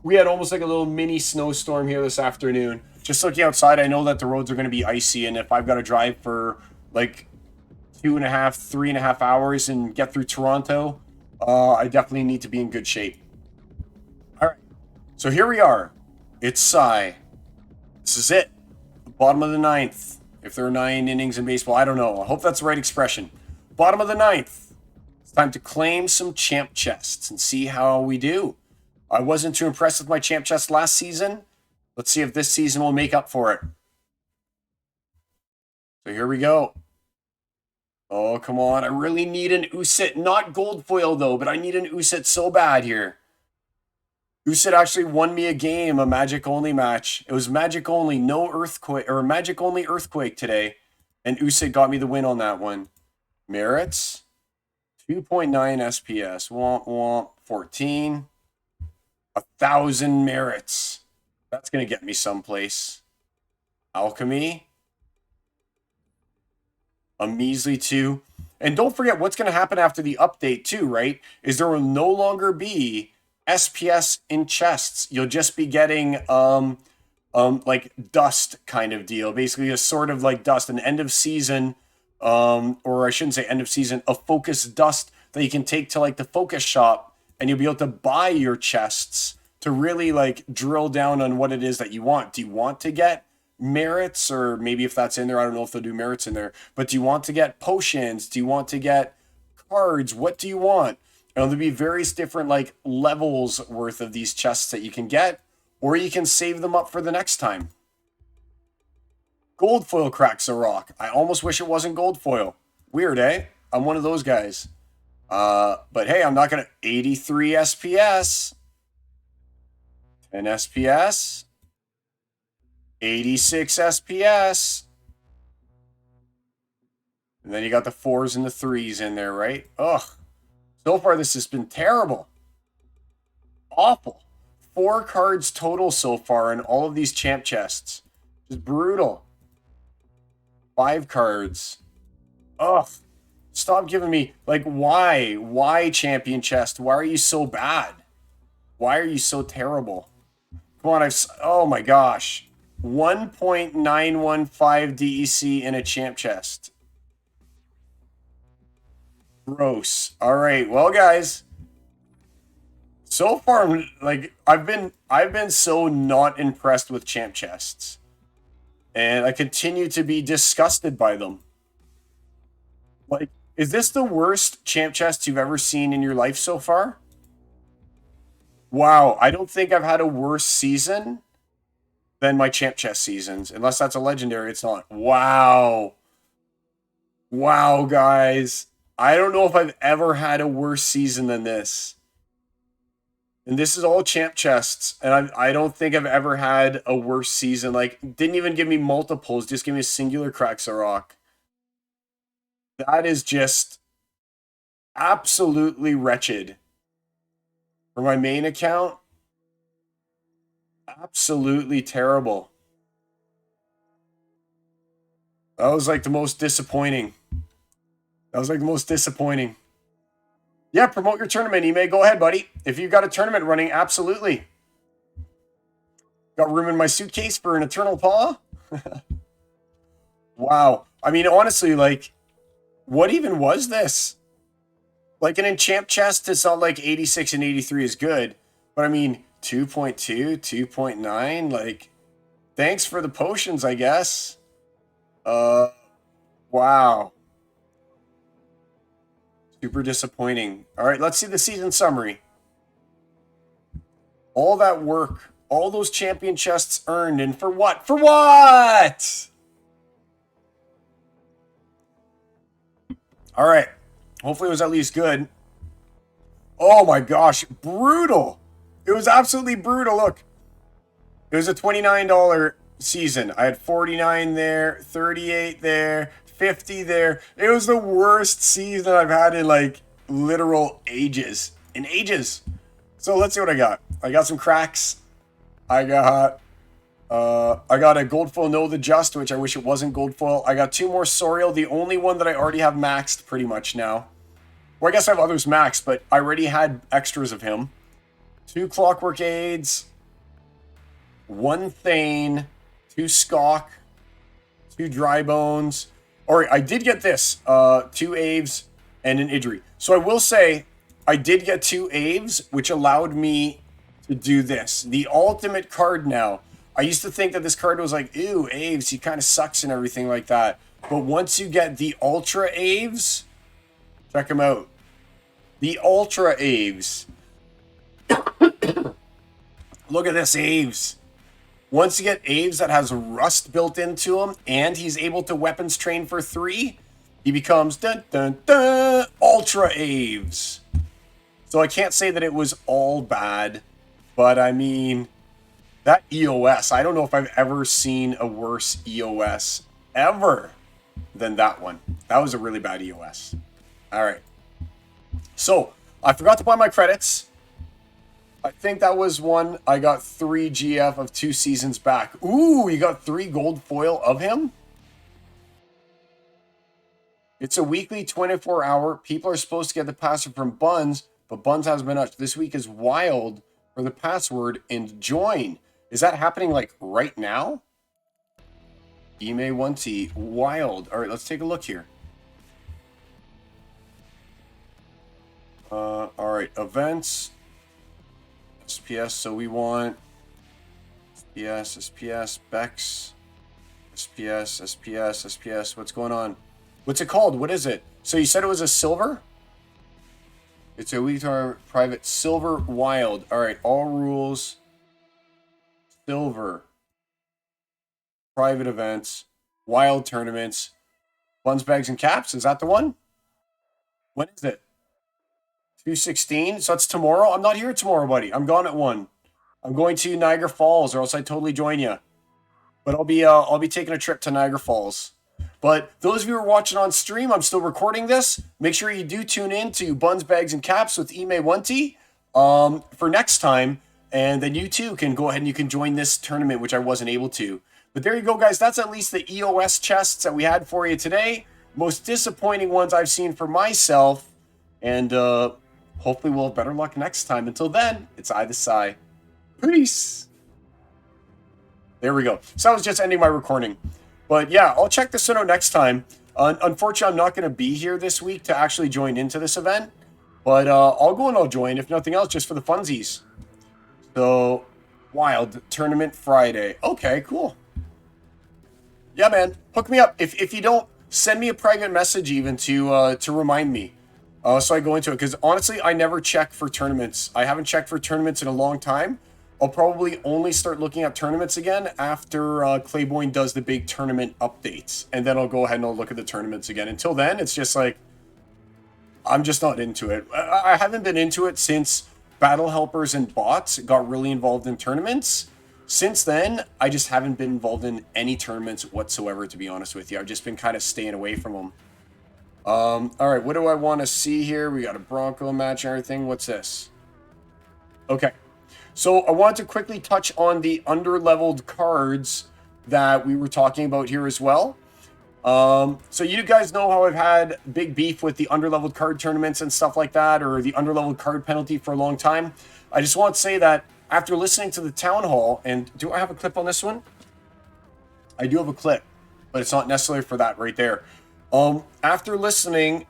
we had almost like a little mini snowstorm here this afternoon. Just looking outside, I know that the roads are going to be icy, and if I've got to drive for like 2.5, 3.5 hours and get through Toronto, I definitely need to be in good shape. All right, so here we are. It's Psy. This is it. The bottom of the ninth. If there are 9 innings in baseball, I don't know. I hope that's the right expression. Bottom of the ninth. It's time to claim some champ chests and see how we do. I wasn't too impressed with my champ chest last season. Let's see if this season will make up for it. So here we go. Oh, come on. I really need an Usit. Not gold foil, though, but I need an Usit so bad here. Usit actually won me a game, a Magic only match. It was Magic only, no Earthquake, or Magic only Earthquake today. And Usit got me the win on that one. Merits, 2.9 SPS. Womp womp, 14. 1,000 merits. That's going to get me someplace. Alchemy. A measly 2. And don't forget what's going to happen after the update too, right? Is there will no longer be SPS in chests. You'll just be getting like dust kind of deal. Basically a sort of like dust, an end of season, or I shouldn't say end of season, a focus dust that you can take to like the focus shop, and you'll be able to buy your chests to really like drill down on what it is that you want. Do you want to get merits, or maybe if that's in there, I don't know if they'll do merits in there, but do you want to get potions? Do you want to get cards? What do you want? And there'll be various different like levels worth of these chests that you can get, or you can save them up for the next time. Gold foil cracks a rock. I almost wish it wasn't gold foil. Weird, eh? I'm one of those guys. But hey, I'm not gonna 83 SPS. 10 SPS. 86 SPS. And then you got the 4s and the 3s in there, right? Ugh. So far, this has been terrible. Awful. 4 cards total so far in all of these champ chests. Just brutal. 5 cards. Ugh. Stop giving me, like, why? Why champion chest? Why are you so bad? Why are you so terrible? Come on, oh my gosh. 1.915 DEC in a champ chest. Gross. All right, well, guys. So far, like, I've been so not impressed with champ chests. And I continue to be disgusted by them. Like, is this the worst champ chest you've ever seen in your life so far? Wow, I don't think I've had a worse season than my champ chest seasons. Unless that's a legendary, it's not. Wow. Wow, guys. I don't know if I've ever had a worse season than this. And this is all champ chests. And I don't think I've ever had a worse season. Like, didn't even give me multiples. Just give me a singular cracks a rock. That is just absolutely wretched. For my main account, absolutely terrible. That was like the most disappointing. Yeah, promote your tournament, Ime. Go ahead, buddy. If you've got a tournament running, absolutely. Got room in my suitcase for an Eternal Paw? Wow. I mean, honestly, like, what even was this? Like, an enchant chest, it's not like 86 and 83 is good. But I mean, 2.2, 2.9, like, thanks for the potions, I guess. Wow. Super disappointing. All right, let's see the season summary. All that work, all those champion chests earned, and for what? For what? All right. Hopefully it was at least good. Oh my gosh, brutal. It was absolutely brutal. Look, it was a $29 season. I had 49 there, 38 there, 50 there. It was the worst season I've had in like literal ages. So let's see what I got. I got some cracks. I got a gold foil Know the Just, which I wish it wasn't gold foil. I got 2 more Sorial, the only one that I already have maxed pretty much now. Or I guess I have others maxed, but I already had extras of him. 2 Clockwork Aids, 1 Thane, 2 Skok, 2 Dry Bones. Alright, I did get this. 2 Aves and an Idri. So I will say, I did get 2 Aves, which allowed me to do this. The ultimate card now. I used to think that this card was like, ew, Aves, he kind of sucks and everything like that. But once you get the Ultra Aves, check them out. The Ultra Aves. Look at this Aves. Once you get Aves that has Rust built into him, and he's able to weapons train for 3, he becomes dun dun dun Ultra Aves. So I can't say that it was all bad, but I mean, that EOS, I don't know if I've ever seen a worse EOS ever than that one. That was a really bad EOS. All right. So, I forgot to buy my credits. I think that was one. I got 3 GF of 2 seasons back. Ooh, you got 3 gold foil of him? It's a weekly 24-hour. People are supposed to get the password from Buns, but Buns hasn't been up. This week is wild for the password and join. Is that happening like right now? M.U.L.E wild. All right, let's take a look here. All right, events. SPS, so we want SPS, Bex, SPS. What's going on? What's it called? What is it? So you said it was a silver? It's a weekly private silver wild. All right, all rules. Silver. Private events. Wild tournaments. Buns, bags, and caps. Is that the one? When is it? 2/16. So that's tomorrow. I'm not here tomorrow, buddy. I'm gone at 1. I'm going to Niagara Falls, or else I'd totally join you. But I'll be taking a trip to Niagara Falls. But those of you who are watching on stream, I'm still recording this. Make sure you do tune in to Buns, Bags, and Caps with M.U.L.E for next time. And then you too can go ahead and you can join this tournament, which I wasn't able to. But there you go, guys. That's at least the EOS chests that we had for you today. Most disappointing ones I've seen for myself. And hopefully we'll have better luck next time. Until then, it's I the Psy. Peace. There we go. So that was just ending my recording. But yeah, I'll check this out next time. Unfortunately, I'm not going to be here this week to actually join into this event. But I'll go and I'll join, if nothing else, just for the funsies. So, wild tournament Friday. Okay, cool. Yeah, man. Hook me up. If you don't, send me a private message even to remind me. So I go into it. Because honestly, I never check for tournaments. I haven't checked for tournaments in a long time. I'll probably only start looking at tournaments again after Claiborne does the big tournament updates. And then I'll go ahead and I'll look at the tournaments again. Until then, it's just like, I'm just not into it. I haven't been into it since Battle Helpers and bots got really involved in tournaments. Since then, I just haven't been involved in any tournaments whatsoever, to be honest with you. I've just been kind of staying away from them. All right, what do I want to see here? We got a Bronco match and everything. What's this? Okay. So I want to quickly touch on the under-leveled cards that we were talking about here as well. So you guys know how I've had big beef with the under-leveled card tournaments and stuff like that, or the under-leveled card penalty for a long time. I just want to say that after listening to the town hall, and do I have a clip on this one? I do have a clip, but it's not necessary for that right there. After listening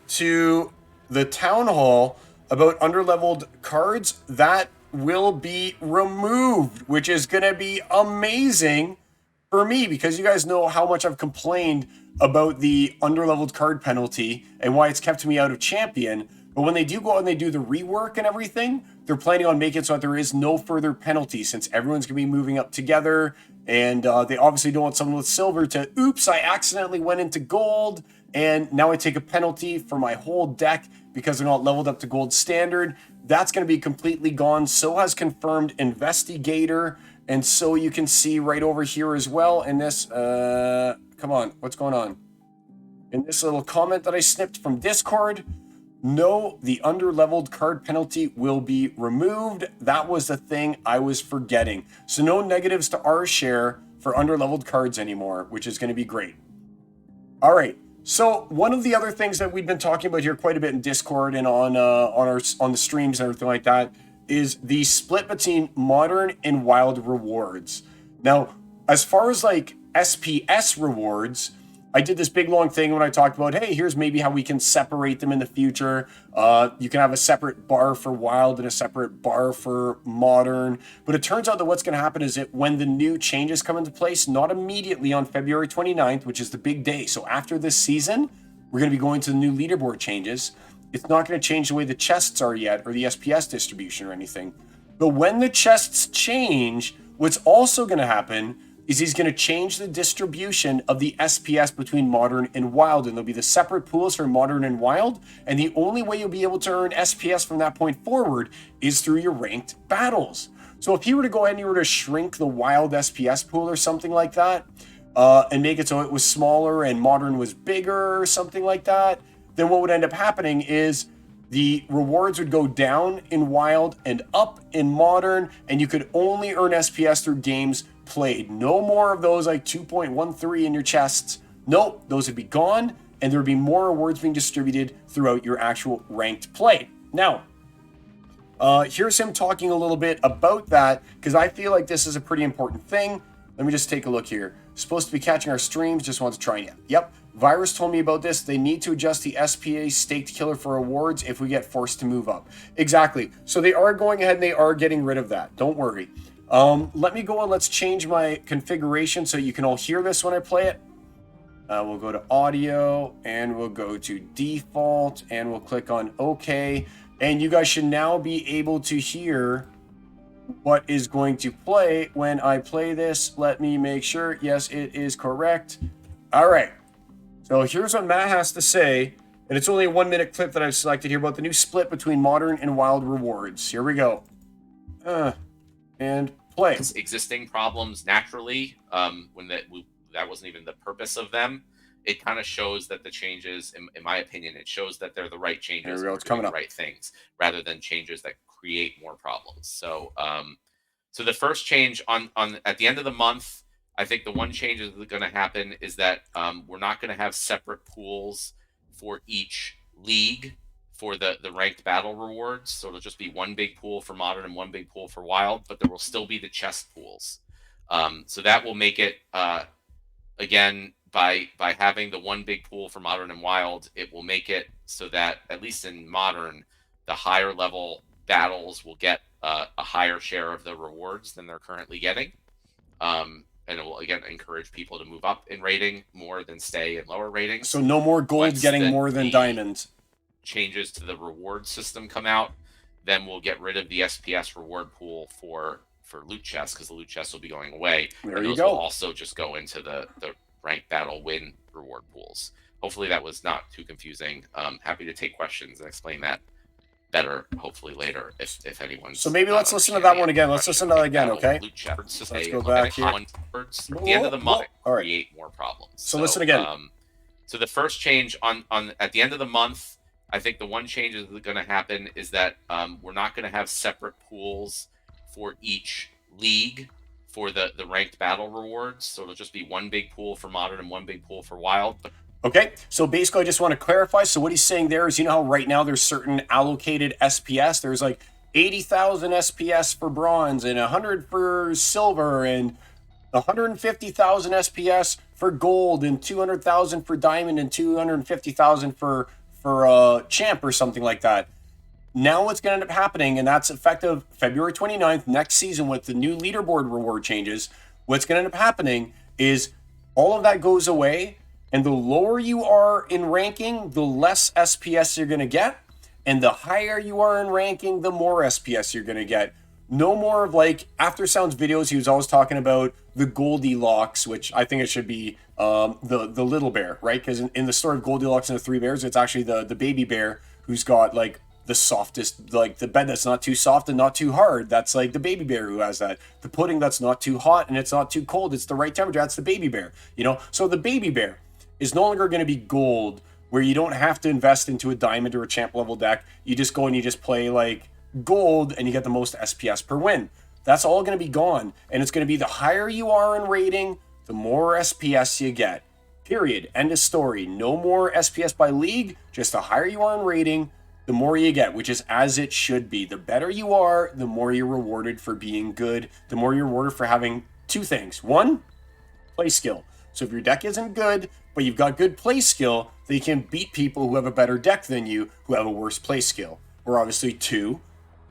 to the town hall about under-leveled cards, that will be removed, which is going to be amazing for me, because you guys know how much I've complained about the underleveled card penalty and why it's kept me out of Champion. But when they do go out and they do the rework and everything, they're planning on making it so that there is no further penalty, since everyone's going to be moving up together. And they obviously don't want someone with silver to, oops, I accidentally went into gold, and now I take a penalty for my whole deck because they're not leveled up to gold standard. That's going to be completely gone. So has confirmed Investigator. And so you can see right over here as well in this, come on, what's going on? In this little comment that I snipped from Discord, no, the under-leveled card penalty will be removed. That was the thing I was forgetting. So no negatives to our share for under-leveled cards anymore, which is going to be great. All right, So one of the other things that we've been talking about here quite a bit in Discord and on the streams and everything like that is the split between modern and wild rewards. Now, as far as like SPS rewards, I did this big long thing when I talked about, hey, here's maybe how we can separate them in the future. You can have a separate bar for wild and a separate bar for modern. But it turns out that what's going to happen is that when the new changes come into place, not immediately on February 29th, which is the big day. So after this season, we're going to be going to the new leaderboard changes. It's not going to change the way the chests are yet or the SPS distribution or anything. But when the chests change, what's also going to happen is he's going to change the distribution of the SPS between modern and wild, and there'll be the separate pools for modern and wild, and the only way you'll be able to earn SPS from that point forward is through your ranked battles. So if he were to go ahead and he were to shrink the wild SPS pool or something like that, and make it so it was smaller and modern was bigger or something like that, then what would end up happening is the rewards would go down in wild and up in modern, and you could only earn SPS through games played. No more of those like 2.13 in your chests. Nope, those would be gone, and there would be more rewards being distributed throughout your actual ranked play. Now, here's him talking a little bit about that, because I feel like this is a pretty important thing. Let me just take a look here. Supposed to be catching our streams, just want to try it. Yep, Virus told me about this. They need to adjust the SPA staked killer for awards if we get forced to move up. Exactly. So they are going ahead and they are getting rid of that. Don't worry. Let me go and let's change my configuration so you can all hear this when I play it. We'll go to audio and we'll go to default and we'll click on OK. And you guys should now be able to hear what is going to play when I play this. Let me make sure. Yes, it is correct. All right. So here's what Matt has to say. And it's only a 1-minute clip that I've selected here about the new split between modern and wild rewards. Here we go. And play. Existing problems naturally, when that wasn't even the purpose of them. It kind of shows that the changes, in my opinion, it shows that they're the right changes. There we go. It's coming up. The right things rather than changes that create more problems. So, so the first change on at the end of the month, I think the one change that's going to happen is that we're not going to have separate pools for each league for the ranked battle rewards. So it'll just be one big pool for modern and one big pool for wild, but there will still be the chest pools. So that will make it, again, by having the one big pool for modern and wild, it will make it so that at least in modern, the higher level battles will get a higher share of the rewards than they're currently getting. And it will, again, encourage people to move up in rating more than stay in lower ratings. So no more gold getting more than diamonds. Changes to the reward system come out, then we'll get rid of the SPS reward pool for loot chests, because the loot chests will be going away. There and you those go. will also just go into the ranked battle win reward pools. Hopefully that was not too confusing. Happy to take questions and explain that better, hopefully later, if anyone's... So maybe let's listen to that one again. Let's listen to that again, okay? Let's go back here. At the end of the month, all right. Create more problems. So listen again. So the first change on at the end of the month, I think the one change that's going to happen is that we're not going to have separate pools for each league for the ranked battle rewards. So it'll just be one big pool for modern and one big pool for wild. Okay, so basically I just want to clarify. So what he's saying there is, you know how right now there's certain allocated SPS? There's like 80,000 SPS for bronze and 100 for silver and 150,000 SPS for gold and 200,000 for diamond and 250,000 for champ or something like that. Now what's going to end up happening, and that's effective February 29th, next season with the new leaderboard reward changes, what's going to end up happening is all of that goes away, and the lower you are in ranking, the less SPS you're going to get, and the higher you are in ranking, the more SPS you're going to get. No more of like After Sounds videos, he was always talking about the Goldilocks, which I think it should be the little bear, right? Because in the story of Goldilocks and the Three Bears, it's actually the baby bear who's got like the softest, like the bed that's not too soft and not too hard. That's like the baby bear who has that. The pudding that's not too hot and it's not too cold. It's the right temperature. That's the baby bear, you know? So the baby bear is no longer going to be gold, where you don't have to invest into a diamond or a champ level deck. You just go and you just play like gold and you get the most SPS per win. That's all going to be gone. And it's going to be the higher you are in rating, the more SPS you get. Period. End of story. No more SPS by league. Just the higher you are in rating, the more you get, which is as it should be. The better you are, the more you're rewarded for being good. The more you're rewarded for having two things. One, play skill. So if your deck isn't good, but you've got good play skill, then you can beat people who have a better deck than you, who have a worse play skill. Or obviously two,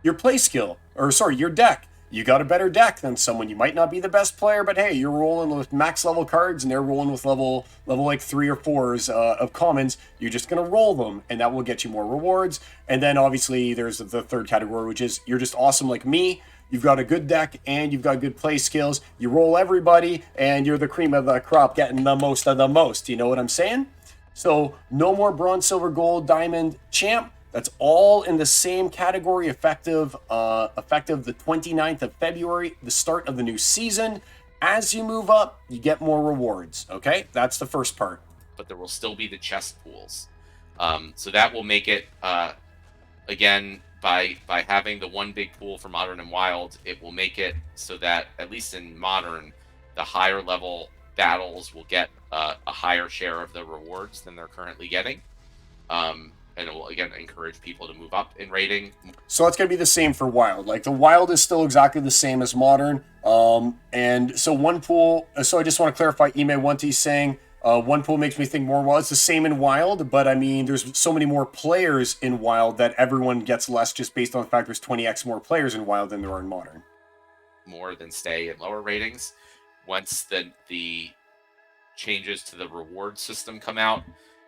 your play skill, or sorry, your deck. You got a better deck than someone. You might not be the best player, but hey, you're rolling with max level cards, and they're rolling with level like 3 or 4s of commons. You're just gonna roll them, and that will get you more rewards. And then obviously there's the third category, which is you're just awesome like me. You've got a good deck and you've got good play skills. You roll everybody, and you're the cream of the crop, getting the most of the most. You know what I'm saying? So no more bronze, silver, gold, diamond, champ. That's all in the same category, effective the 29th of February, the start of the new season. As you move up, you get more rewards. Okay, that's the first part. But there will still be the chest pools. So that will make it, again, by having the one big pool for Modern and Wild, it will make it so that, at least in Modern, the higher level battles will get a higher share of the rewards than they're currently getting. And it will, again, encourage people to move up in rating. So it's going to be the same for Wild. Like, the Wild is still exactly the same as Modern. And so one pool, so I just want to clarify, Ime Wanti saying, one pool makes me think more. Well, it's the same in Wild, but I mean, there's so many more players in Wild that everyone gets less just based on the fact there's 20x more players in Wild than there are in Modern. More than stay in lower ratings. Once the changes to the reward system come out,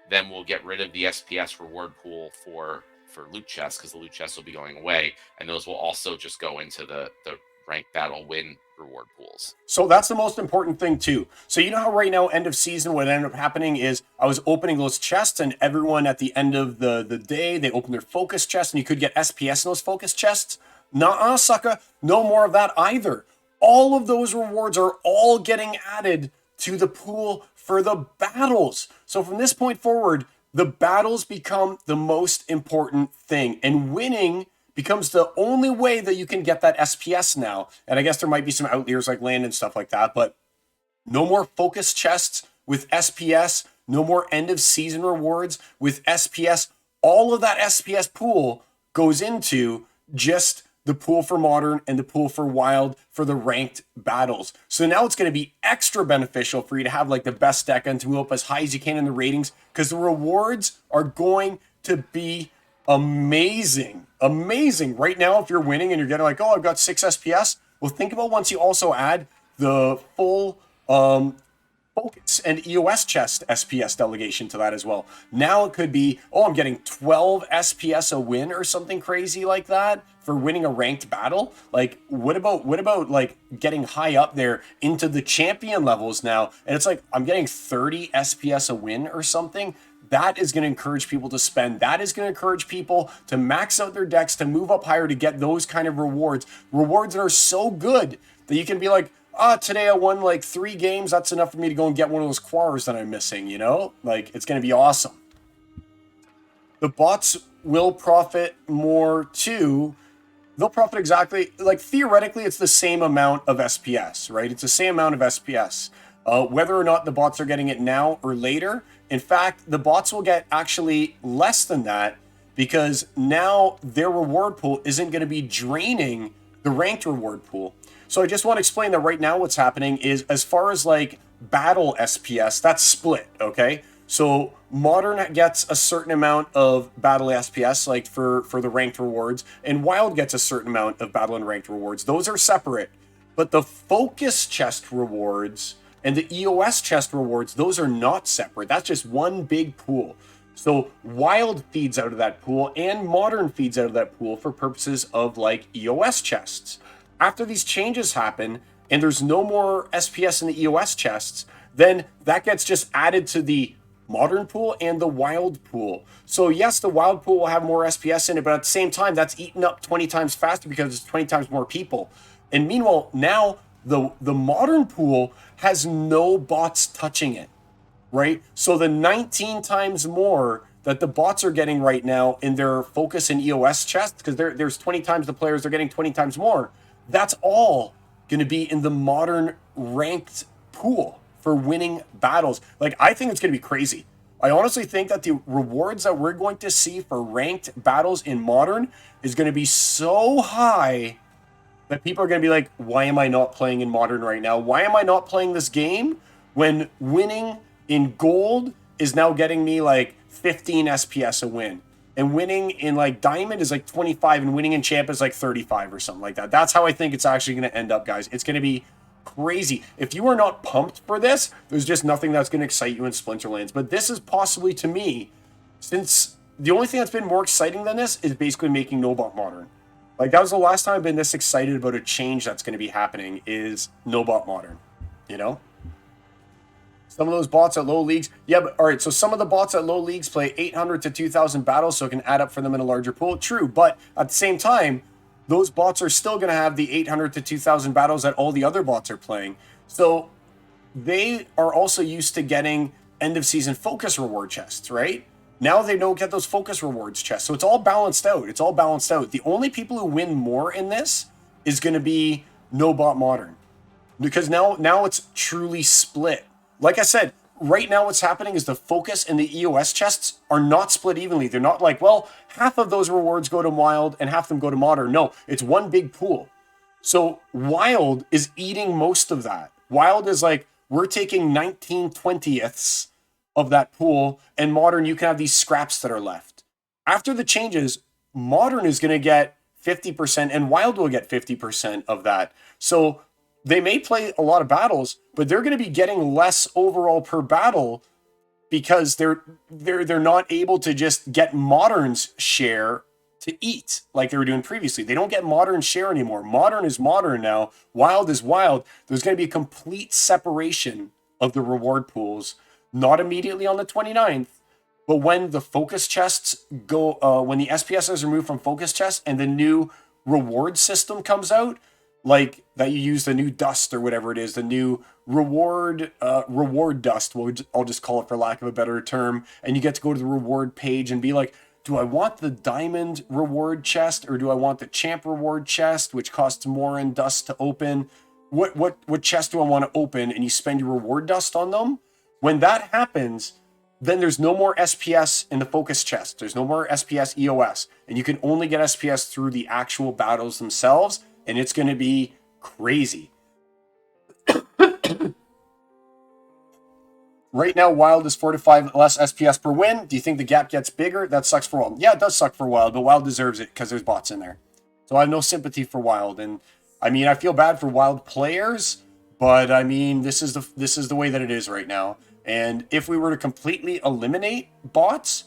then we'll get rid of the SPS reward pool for loot chests, because the loot chests will be going away, and those will also just go into the ranked battle win reward pools. So that's the most important thing too. So you know how right now, end of season, what ended up happening is I was opening those chests, and everyone at the end of the day, they open their focus chest, and you could get SPS in those focus chests. Nuh-uh, sucker. No more of that either. All of those rewards are all getting added to the pool for the battles. So from this point forward, the battles become the most important thing, and winning becomes the only way that you can get that SPS now. And I guess there might be some outliers like land and stuff like that, but no more focus chests with SPS, no more end of season rewards with SPS. All of that SPS pool goes into just the pool for Modern and the pool for Wild for the ranked battles. So now it's going to be extra beneficial for you to have like the best deck and to move up as high as you can in the ratings, because the rewards are going to be amazing. Right now, if you're winning and you're getting like, oh, I've got 6 SPS, well, think about once you also add the full focus and EOS chest SPS delegation to that as well. Now it could be, oh, I'm getting 12 SPS a win or something crazy like that for winning a ranked battle. Like, what about like getting high up there into the champion levels now? And it's like, I'm getting 30 SPS a win or something. That is going to encourage people to spend. That is going to encourage people to max out their decks, to move up higher, to get those kind of rewards. Rewards that are so good that you can be like, today I won like 3 games. That's enough for me to go and get one of those quars that I'm missing, you know? Like, it's going to be awesome. The bots will profit more too. They'll profit exactly, like theoretically, it's the same amount of SPS, right? It's the same amount of SPS. Whether or not the bots are getting it now or later, in fact, the bots will get actually less than that, because now their reward pool isn't going to be draining the ranked reward pool. So I just want to explain that right now what's happening is, as far as like battle SPS, that's split, okay? So Modern gets a certain amount of battle SPS, like for the ranked rewards, and Wild gets a certain amount of battle and ranked rewards. Those are separate. But the focus chest rewards and the EOS chest rewards, those are not separate. That's just one big pool. So Wild feeds out of that pool and Modern feeds out of that pool for purposes of like EOS chests. After these changes happen and there's no more SPS in the EOS chests, then that gets just added to the Modern pool and the Wild pool. So yes, the Wild pool will have more SPS in it, but at the same time, that's eaten up 20 times faster because it's 20 times more people. And meanwhile, now the Modern pool has no bots touching it, right? So the 19 times more that the bots are getting right now in their focus and EOS chests, because there's 20 times the players, they're getting 20 times more. That's all going to be in the Modern ranked pool for winning battles. Like, I think it's going to be crazy. I honestly think that the rewards that we're going to see for ranked battles in Modern is going to be so high that people are going to be like, why am I not playing in Modern right now? Why am I not playing this game when winning in Gold is now getting me like 15 SPS a win? And winning in like Diamond is like 25, and winning in Champ is like 35 or something like that. That's how I think it's actually going to end up, guys. It's going to be crazy. If you are not pumped for this, there's just nothing that's going to excite you in Splinterlands. But this is possibly, to me, since the only thing that's been more exciting than this is basically making Nobot Modern. Like, that was the last time I've been this excited about a change that's going to be happening is Nobot Modern, you know? Some of those bots at low leagues, yeah, but all right, so some of the bots at low leagues play 800 to 2,000 battles, so it can add up for them in a larger pool. True, but at the same time, those bots are still going to have the 800 to 2,000 battles that all the other bots are playing. So they are also used to getting end-of-season focus reward chests, right? Now they don't get those focus rewards chests. So it's all balanced out. It's all balanced out. The only people who win more in this is going to be Nobot Modern. Because now it's truly split. Like I said, right now what's happening is the focus and the EOS chests are not split evenly. They're not like, well, half of those rewards go to Wild and half of them go to Modern. No, it's one big pool. So Wild is eating most of that. Wild is like, we're taking 19/20ths of that pool, and Modern, you can have these scraps that are left. After the changes, Modern is going to get 50%, and Wild will get 50% of that. So they may play a lot of battles, but they're going to be getting less overall per battle because they're not able to just get Modern's share to eat like they were doing previously. They don't get Modern share anymore. Modern is Modern now. Wild is Wild. There's going to be a complete separation of the reward pools. Not immediately on the 29th, but when the focus chests go, when the SPS is removed from focus chests and the new reward system comes out, like that you use the new dust or whatever it is, the new reward dust, I'll just call it for lack of a better term, and you get to go to the reward page and be like, do I want the diamond reward chest or do I want the champ reward chest, which costs more in dust to open? What chest do I want to open? And you spend your reward dust on them. When that happens, then there's no more SPS in the focus chest. There's no more SPS EOS. And you can only get SPS through the actual battles themselves. And it's going to be crazy. Right now, Wild is 4 to 5 less SPS per win. Do you think the gap gets bigger? That sucks for Wild. Yeah, it does suck for Wild, but Wild deserves it because there's bots in there. So I have no sympathy for Wild. And I mean, I feel bad for Wild players, but I mean, this is the way that it is right now. And if we were to completely eliminate bots,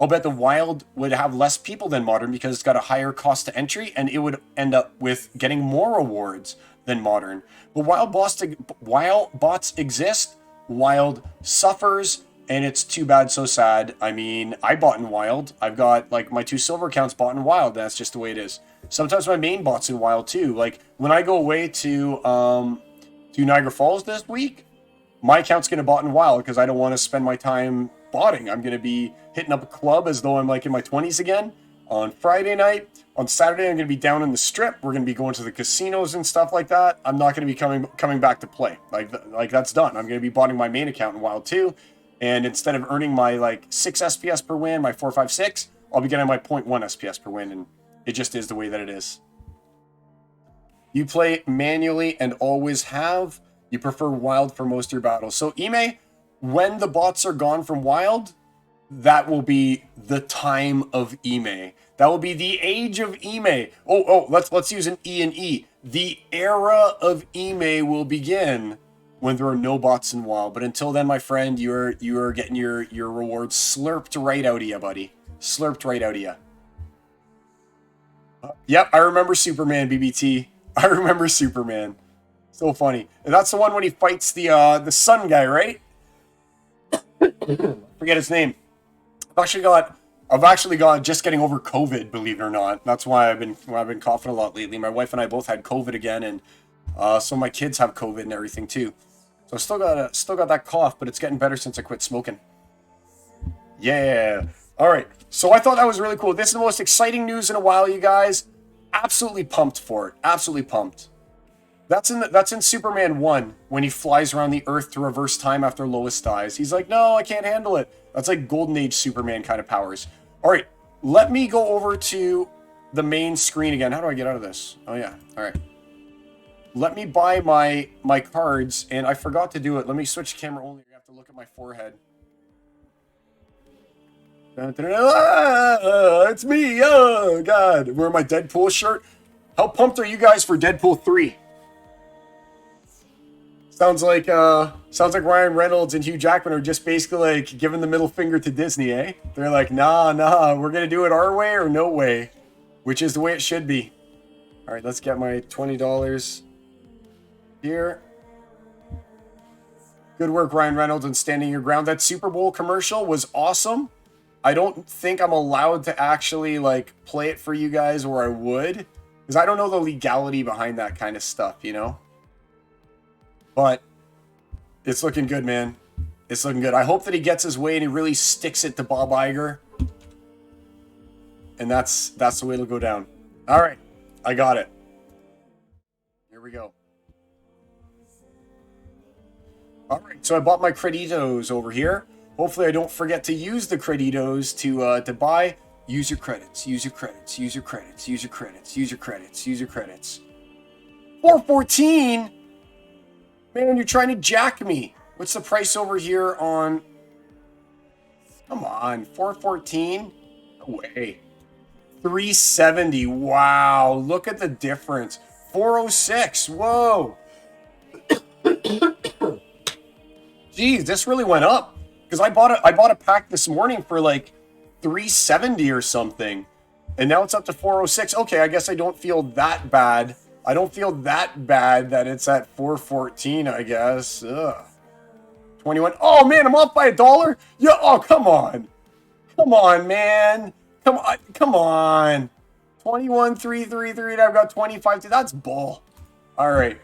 I'll bet the Wild would have less people than Modern because it's got a higher cost to entry, and it would end up with getting more rewards than Modern. But while bots exist, Wild suffers, and it's too bad, so sad. I mean, I bought in Wild. I've got, like, my 2 silver accounts bought in Wild. That's just the way it is. Sometimes my main bot's in Wild, too. Like, when I go away to Niagara Falls this week, my account's going to bot in Wild because I don't want to spend my time botting. I'm going to be hitting up a club as though I'm like in my 20s again on Friday night. On Saturday, I'm going to be down in the strip. We're going to be going to the casinos and stuff like that. I'm not going to be coming back to play. Like that's done. I'm going to be botting my main account in Wild too. And instead of earning my like 6 SPS per win, my 4, 5, 6, I'll be getting my 0.1 SPS per win. And it just is the way that it is. You play manually and always have. You prefer Wild for most of your battles. So Ime, when the bots are gone from Wild, that will be the time of Ime. That will be the age of Ime. Let's use an E and E. The era of Ime will begin when there are no bots in Wild. But until then, my friend, you are getting your rewards slurped right out of you, buddy. Slurped right out of you. Yep, I remember Superman, BBT. I remember Superman. So funny. And that's the one when he fights the sun guy, right? Forget his name. I've actually got just getting over COVID, believe it or not. That's why I've been coughing a lot lately. My wife and I both had COVID again, and some of my kids have COVID and everything too. So I still got that cough, but it's getting better since I quit smoking. Yeah. All right. So I thought that was really cool. This is the most exciting news in a while, you guys. Absolutely pumped for it. Absolutely pumped. That's in Superman 1 when he flies around the Earth to reverse time after Lois dies. He's like, no, I can't handle it. That's like Golden Age Superman kind of powers. All right, let me go over to the main screen again. How do I get out of this? Oh yeah, all right. Let me buy my cards, and I forgot to do it. Let me switch camera only. I have to look at my forehead. It's me. Oh God, wearing my Deadpool shirt. How pumped are you guys for Deadpool 3? Sounds like Ryan Reynolds and Hugh Jackman are just basically like giving the middle finger to Disney, eh? They're like, nah, we're gonna do it our way or no way, which is the way it should be. All right, let's get my $20 here. Good work, Ryan Reynolds, and standing your ground. That Super Bowl commercial was awesome. I don't think I'm allowed to actually like play it for you guys, or I would, because I don't know the legality behind that kind of stuff, you know? But it's looking good, man. It's looking good. I hope that he gets his way and he really sticks it to Bob Iger. And that's the way it'll go down. All right. I got it. Here we go. All right. So I bought my creditos over here. Hopefully I don't forget to use the creditos to buy. Use your credits. Use your credits. Use your credits. Use your credits. Use your credits. Use your credits. 414? Man, you're trying to jack me. What's the price over here on... Come on, 414? No way. 370. Wow, look at the difference. 406. Whoa. Jeez, this really went up. Because I bought a pack this morning for like 370 or something. And now it's up to 406. Okay, I guess I don't feel that bad. I don't feel that bad that it's at 414, I guess. Ugh. 21. Oh, man, I'm off by $1? Yeah, oh, come on. Come on, man. Come on. 21,333, and I've got 25. That's bull. All right.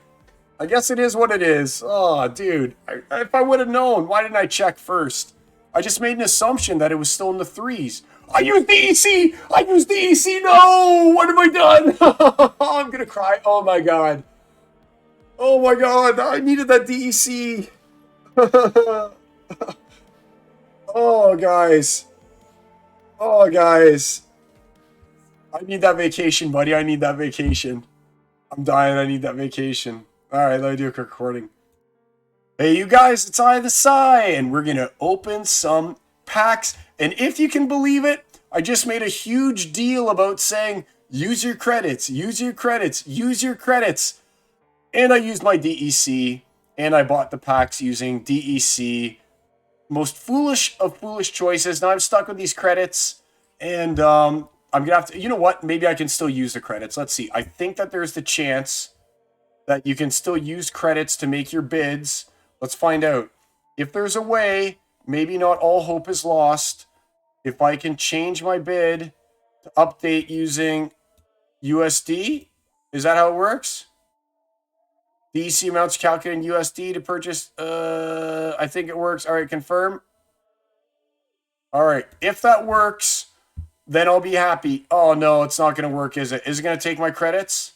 I guess it is what it is. Oh, dude. If I would have known, why didn't I check first? I just made an assumption that it was still in the threes. I used the EC! I used the EC! No! What have I done? I'm gonna cry. Oh my god. Oh my god. I needed that DEC. Oh, guys. Oh, guys. I need that vacation, buddy. I need that vacation. I'm dying. I need that vacation. Alright, let me do a quick recording. Hey, you guys, it's I the Psy, and we're gonna open some packs. And if you can believe it, I just made a huge deal about saying, use your credits, use your credits, use your credits. And I used my DEC, and I bought the packs using DEC. Most foolish of foolish choices. Now I'm stuck with these credits, and I'm gonna have to, you know what? Maybe I can still use the credits. Let's see. I think that there's the chance that you can still use credits to make your bids. Let's find out. If there's a way, maybe not all hope is lost. If I can change my bid to update using USD, is that how it works? DEC amounts calculated in USD to purchase. I think it works. All right, confirm. All right, if that works, then I'll be happy. Oh no, it's not going to work, is it? Is it going to take my credits?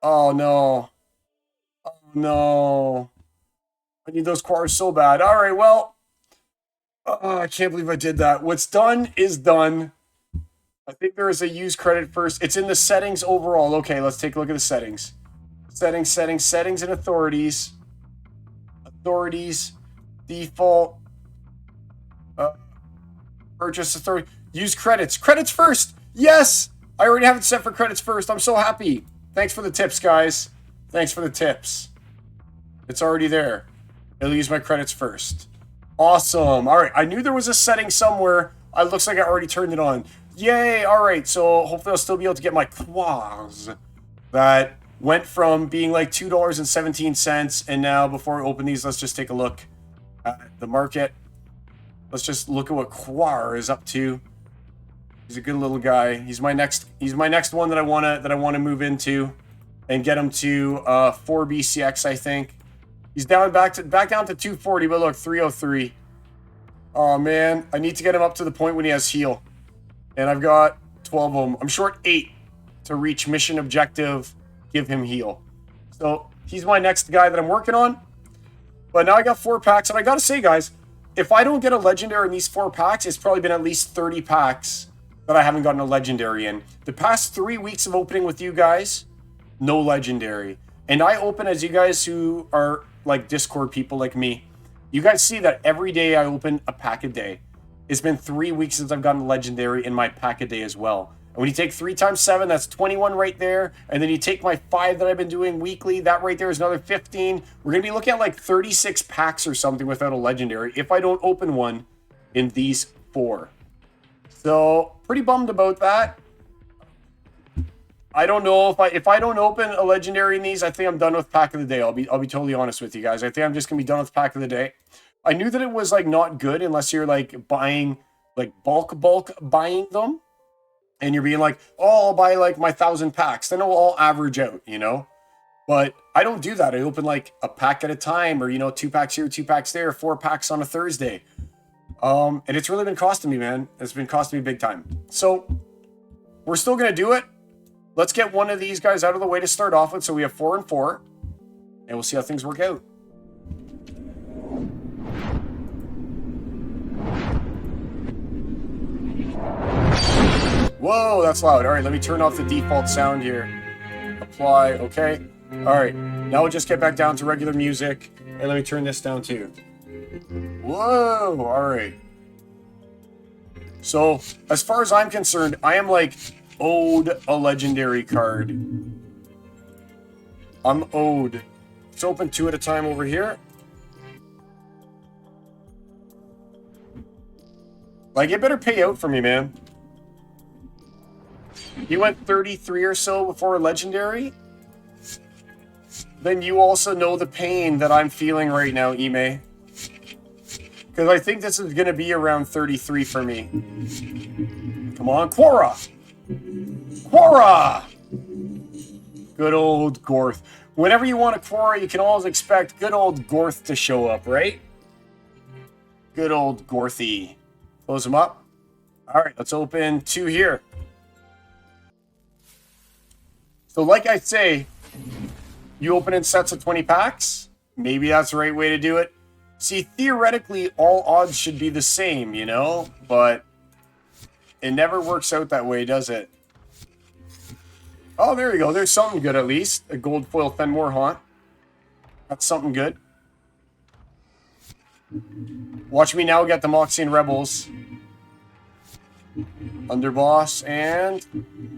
Oh no. Oh no. I need those quarters so bad. All right, well, I can't believe I did that. What's done is done. I think there is a use credit first. It's in the settings overall. Okay, let's take a look at the settings. Settings, and authorities. Authorities, default, purchase authority. Use credits. Credits first. Yes, I already have it set for credits first. I'm so happy. Thanks for the tips, guys. Thanks for the tips. It's already there. It'll use my credits first. Awesome. All right. I knew there was a setting somewhere. It looks like I already turned it on. Yay. All right. So hopefully I'll still be able to get my quaz. That went from being like $2.17. And now before we open these, let's just take a look at the market. Let's just look at what Quar is up to. He's a good little guy. He's my next one that I wanna move into and get him to 4 BCX, I think. He's down back down to 240, but look, 303. Oh man, I need to get him up to the point when he has heal. And I've got 12 of them. I'm short 8 to reach mission objective, give him heal. So he's my next guy that I'm working on. But now I got 4 packs, and I gotta say, guys, if I don't get a legendary in these 4 packs, it's probably been at least 30 packs that I haven't gotten a legendary in. The past 3 weeks of opening with you guys, no legendary. And I open as you guys who are like Discord people like me. You guys see that every day I open a pack a day. It's been 3 weeks since I've gotten a legendary in my pack a day as well. And when you take 3 times 7, that's 21 right there. And then you take my 5 that I've been doing weekly, that right there is another 15. We're going to be looking at like 36 packs or something without a legendary if I don't open one in these 4. So, pretty bummed about that. I don't know if I don't open a legendary in these, I think I'm done with pack of the day. I'll be totally honest with you guys. I think I'm just going to be done with pack of the day. I knew that it was like not good unless you're like buying like bulk buying them. And you're being like, oh, I'll buy like my 1,000 packs. Then it will all average out, you know? But I don't do that. I open like a pack at a time or, you know, 2 packs here, 2 packs there, 4 packs on a Thursday. And it's really been costing me, man. It's been costing me big time. So we're still going to do it. Let's get one of these guys out of the way to start off with. So we have 4 and 4. And we'll see how things work out. Whoa, that's loud. All right, let me turn off the default sound here. Apply, okay. All right, now we'll just get back down to regular music. And let me turn this down too. Whoa, all right. So, as far as I'm concerned, I am like owed a legendary card. I'm owed. Let's open 2 at a time over here. Like, it better pay out for me, man. You went 33 or so before a legendary? Then you also know the pain that I'm feeling right now, Ime. Because I think this is going to be around 33 for me. Come on, Quora! Quora! Good old Gorth. Whenever you want a Quora, you can always expect good old Gorth to show up, right? Good old Gorthy. Close them up. All right, let's open 2 here. So like I say, you open in sets of 20 packs. Maybe that's the right way to do it. See, theoretically, all odds should be the same, you know? But it never works out that way, does it? Oh, there you go. There's something good at least. A gold foil Fenmore Haunt. That's something good. Watch me now get the Moxian Rebels. Underboss and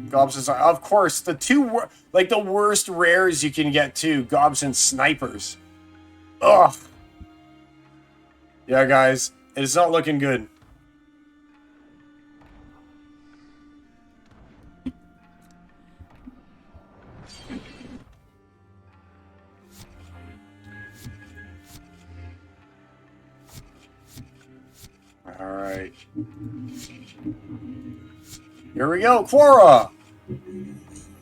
Gobson's. Of course, the 2 like the worst rares you can get too. Gobson Snipers. Ugh. Yeah, guys, it's not looking good. All right. Here we go, Quora!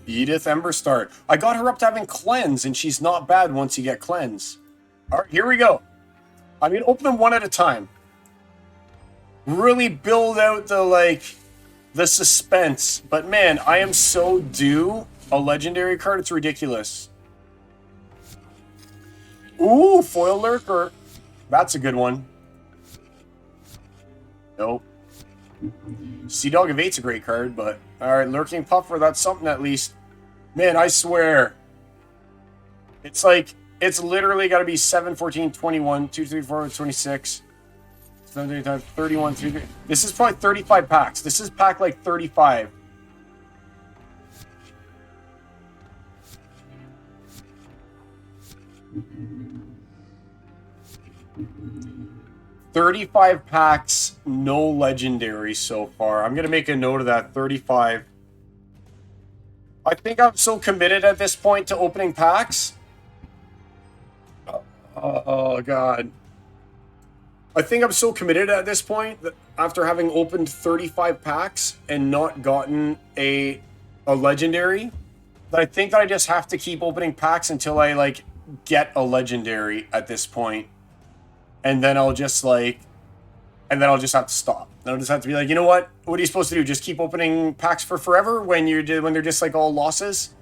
Edith Emberstar. I got her up to having Cleanse, and she's not bad once you get Cleanse. All right, here we go. I'm going to open them 1 at a time. Really build out the suspense. But man, I am so due a legendary card, it's ridiculous. Ooh, Foil Lurker. That's a good one. Nope. Sea Dog of 8's a great card, but alright, Lurking Puffer, that's something at least. Man, I swear. It's like, it's literally got to be 7, 14, 21, 2, 3, 4, 26, 7, 31, 3. This is probably 35 packs. This is pack like 35. $35 packs, no legendary so far. I'm going to make a note of that, 35. I think I'm so committed at this point to opening packs. Oh, God. I think I'm so committed at this point that after having opened 35 packs and not gotten a legendary, that I think that I just have to keep opening packs until I, like, get a legendary at this point. And then I'll just have to stop. Then I'll just have to be like, you know what? What are you supposed to do? Just keep opening packs for forever when they're just like all losses?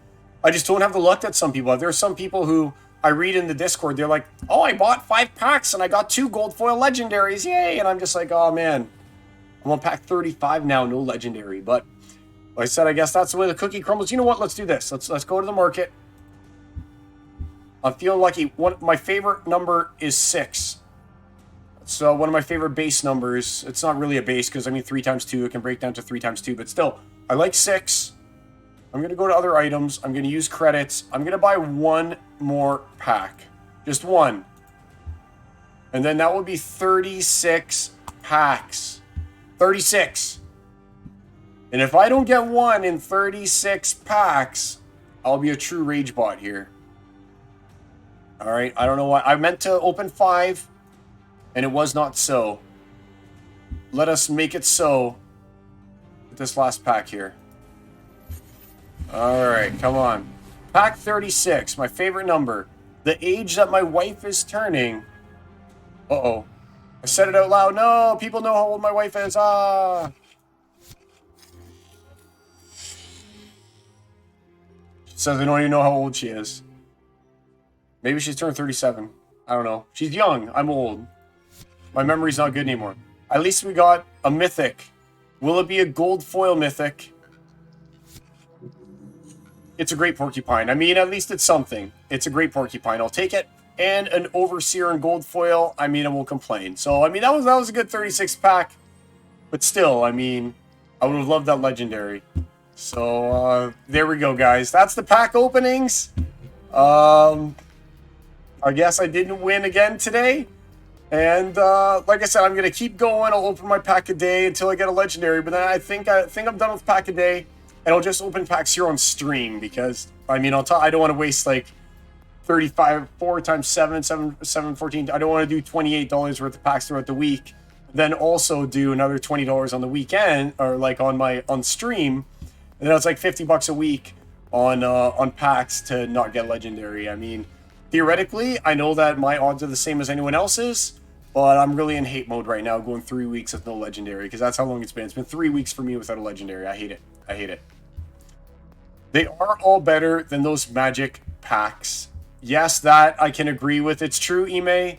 I just don't have the luck that some people have. There are some people who I read in the Discord, they're like, oh, I bought 5 packs and I got 2 gold foil legendaries, yay! And I'm just like, oh man, I'm on pack 35 now, no legendary. But like I said, I guess that's the way the cookie crumbles. You know what? Let's do this. Let's go to the market. I'm feeling lucky. My favorite number is 6. So one of my favorite base numbers. It's not really a base because I mean 3 times 2, it can break down to 3 times 2, but still, I like 6. I'm going to go to other items. I'm going to use credits. I'm going to buy 1 more pack. Just 1. And then that will be 36 packs. 36. And if I don't get 1 in 36 packs, I'll be a true rage bot here. Alright, I don't know why. I meant to open 5, and it was not so. Let us make it so with this last pack here. Alright, come on. Pack 36, my favorite number. The age that my wife is turning. Uh-oh. I said it out loud. No, people know how old my wife is. Ah. She says I don't even know how old she is. Maybe she's turned 37. I don't know. She's young. I'm old. My memory's not good anymore. At least we got a mythic. Will it be a gold foil mythic? It's a great porcupine. I mean, at least it's something. It's a great porcupine. I'll take it. And an overseer and gold foil. I mean, I won't complain. So, I mean, that was a good 36 pack. But still, I mean, I would have loved that legendary. So, there we go, guys. That's the pack openings. I guess I didn't win again today. And like I said, I'm gonna keep going. I'll open my pack a day until I get a legendary. But then I think I'm done with pack a day, and I'll just open packs here on stream because I mean I don't want to waste like 4 times 7, 14. I don't want to do $28 worth of packs throughout the week. Then also do another $20 on the weekend or like on stream, and then it's like $50 a week on packs to not get legendary. I mean. Theoretically, I know that my odds are the same as anyone else's, but I'm really in hate mode right now, going 3 weeks with no legendary, because that's how long it's been. It's been 3 weeks for me without a legendary. I hate it. I hate it. They are all better than those magic packs. Yes, that I can agree with. It's true, Ime.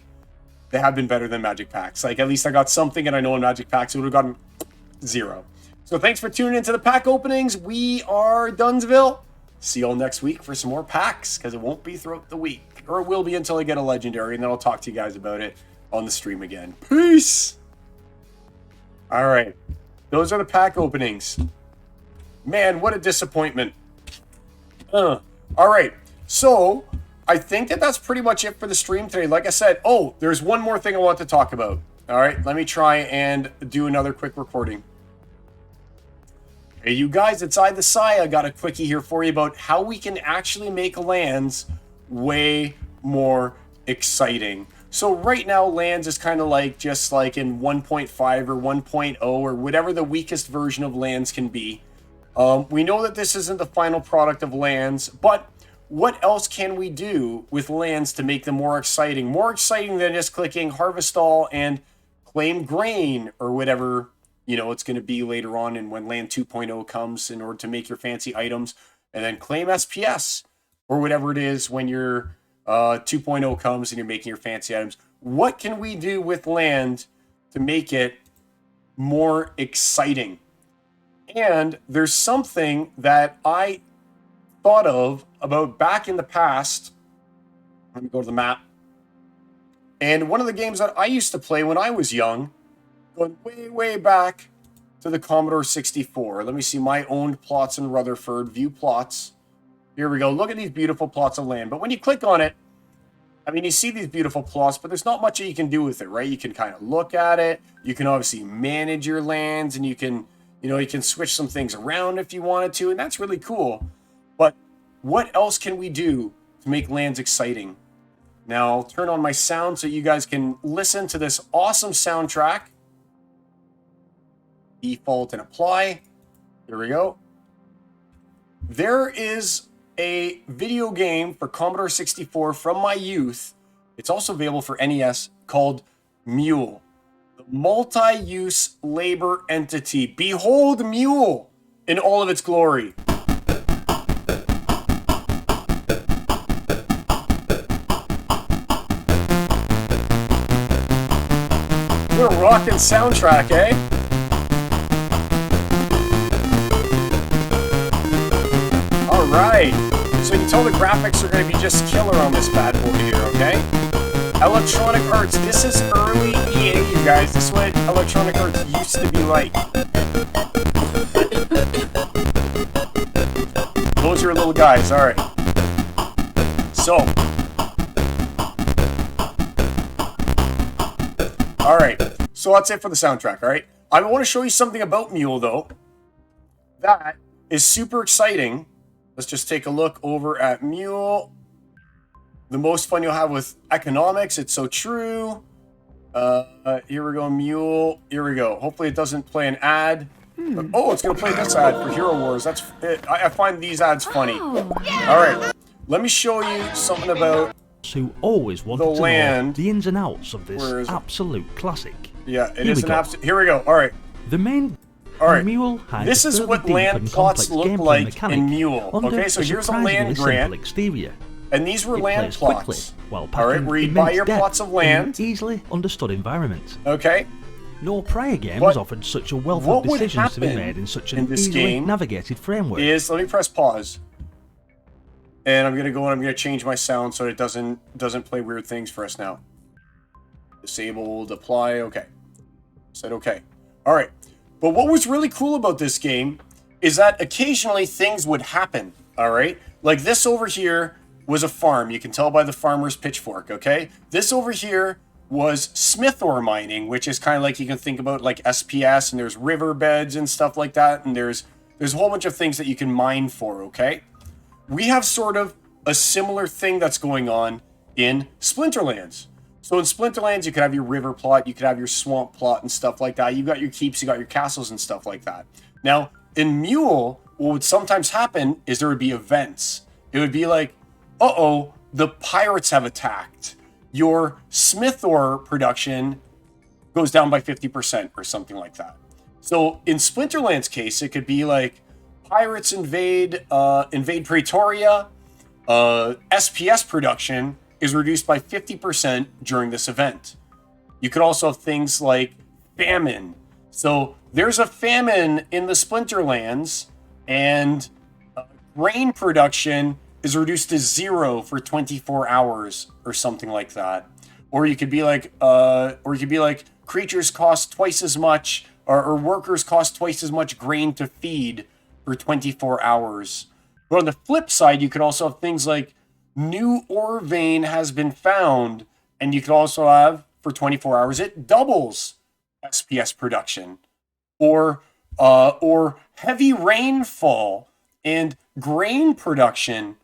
They have been better than magic packs. Like, at least I got something, and I know in magic packs it would have gotten 0. So thanks for tuning into the pack openings. We are Dunsville. See you all next week for some more packs, because it won't be throughout the week. Or it will be until I get a legendary, and then I'll talk to you guys about it on the stream again. Peace! Alright. Those are the pack openings. Man, what a disappointment. Alright. So, I think that's pretty much it for the stream today. Like I said, there's one more thing I want to talk about. Alright, let me try and do another quick recording. Hey, you guys, it's I the Sai. I got a quickie here for you about how we can actually make lands way more exciting. So right now, lands is kind of like just like in 1.5 or 1.0 or whatever the weakest version of lands can be. We know that this isn't the final product of lands, but what else can we do with lands to make them more exciting? More exciting than just clicking Harvest All and Claim Grain or whatever it's going to be later on and when Land 2.0 comes in order to make your fancy items, and then claim SPS or whatever it is when your 2.0 comes and you're making your fancy items. What can we do with land to make it more exciting? And there's something that I thought of about back in the past. Let me go to the map. And one of the games that I used to play when I was young, going way, way back to the Commodore 64. Let me see my owned plots in Rutherford. View plots. Here we go. Look at these beautiful plots of land. But when you click on it, I mean, you see these beautiful plots, but there's not much that you can do with it, right? You can kind of look at it. You can obviously manage your lands, and you can switch some things around if you wanted to, and that's really cool. But what else can we do to make lands exciting? Now, I'll turn on my sound so you guys can listen to this awesome soundtrack. Default and apply. Here we go. There is a video game for Commodore 64 from my youth. It's also available for NES called M.U.L.E, the multi-use labor entity. Behold M.U.L.E in all of its glory. a rockin' soundtrack, eh? Alright. So you can tell the graphics are going to be just killer on this bad boy here, okay? Electronic Arts. This is early EA, you guys. This is what Electronic Arts used to be like. Those are little guys, alright. So. Alright. So that's it for the soundtrack, alright? I want to show you something about M.U.L.E, though. That is super exciting. Let's just take a look over at M.U.L.E. The most fun you'll have with economics. It's so true. Here we go, M.U.L.E. Here we go. Hopefully it doesn't play an ad. Oh, it's going to play this ad for Hero Wars. That's I find these ads funny. All right. Let me show you something about who always wanted the to land. know the ins and outs of this absolute classic. Yeah, it is an absolute. Here we go. All right. The main. All right. M.U.L.E. has this is what land plots look like in M.U.L.E. Okay, so here's a land grant. Exterior. And these were land plots. Quickly, while all right, where you buy your plots of land. Easily understood environment. Okay. No prior game has offered such a wealth of decisions to be made in such an easily navigated framework. Let me press pause. And I'm gonna go and I'm gonna change my sound so it doesn't play weird things for us now. Disabled, apply, okay. Said okay. Alright. But what was really cool about this game is that occasionally things would happen. Alright? Like this over here was a farm. You can tell by the farmer's pitchfork, okay? This over here was smith ore mining, which is kind of like you can think about like SPS, and there's riverbeds and stuff like that, and there's a whole bunch of things that you can mine for, okay? We have sort of a similar thing that's going on in Splinterlands. So in Splinterlands, you could have your river plot, you could have your swamp plot and stuff like that. You've got your keeps, you got your castles and stuff like that. Now, in M.U.L.E, what would sometimes happen is there would be events. It would be like, uh-oh, the pirates have attacked. Your smith ore production goes down by 50% or something like that. So in Splinterland's case, it could be like pirates invade Pretoria. SPS production is reduced by 50% during this event. You could also have things like famine. So there's a famine in the Splinterlands, and grain production is reduced to 0 for 24 hours or something like that. Or you could be like, creatures cost twice as much, or workers cost twice as much grain to feed for 24 hours. But on the flip side, you could also have things like new ore vein has been found, and you could also have for 24 hours it doubles SPS production, or heavy rainfall and grain production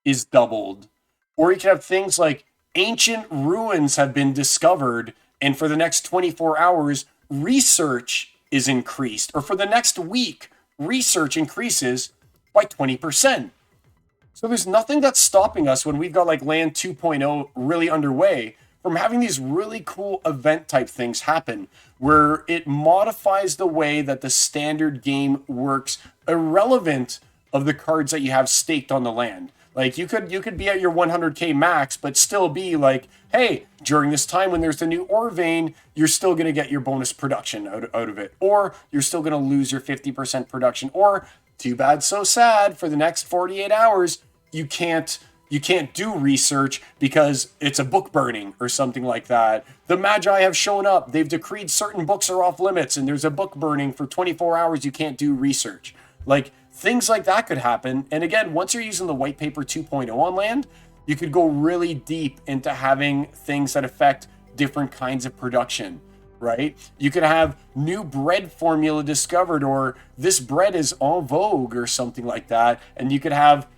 is doubled. Or you could have things like ancient ruins have been discovered, and for the next 24 hours, research is increased. Or for the next week, research increases by 20%. So there's nothing that's stopping us when we've got like Land 2.0 really underway from having these really cool event type things happen, where it modifies the way that the standard game works, irrelevant of the cards that you have staked on the land. Like you could be at your 100k max, but still be like, hey, during this time when there's the new ore vein, you're still going to get your bonus production out of it. Or you're still going to lose your 50% production. Or, too bad, so sad, for the next 48 hours, you can't do research because it's a book burning or something like that. The Magi have shown up. They've decreed certain books are off limits, and there's a book burning for 24 hours. You can't do research. Like, things like that could happen. And again, once you're using the white paper 2.0 on land, you could go really deep into having things that affect different kinds of production, right? You could have new bread formula discovered, or this bread is en vogue or something like that. And you could have,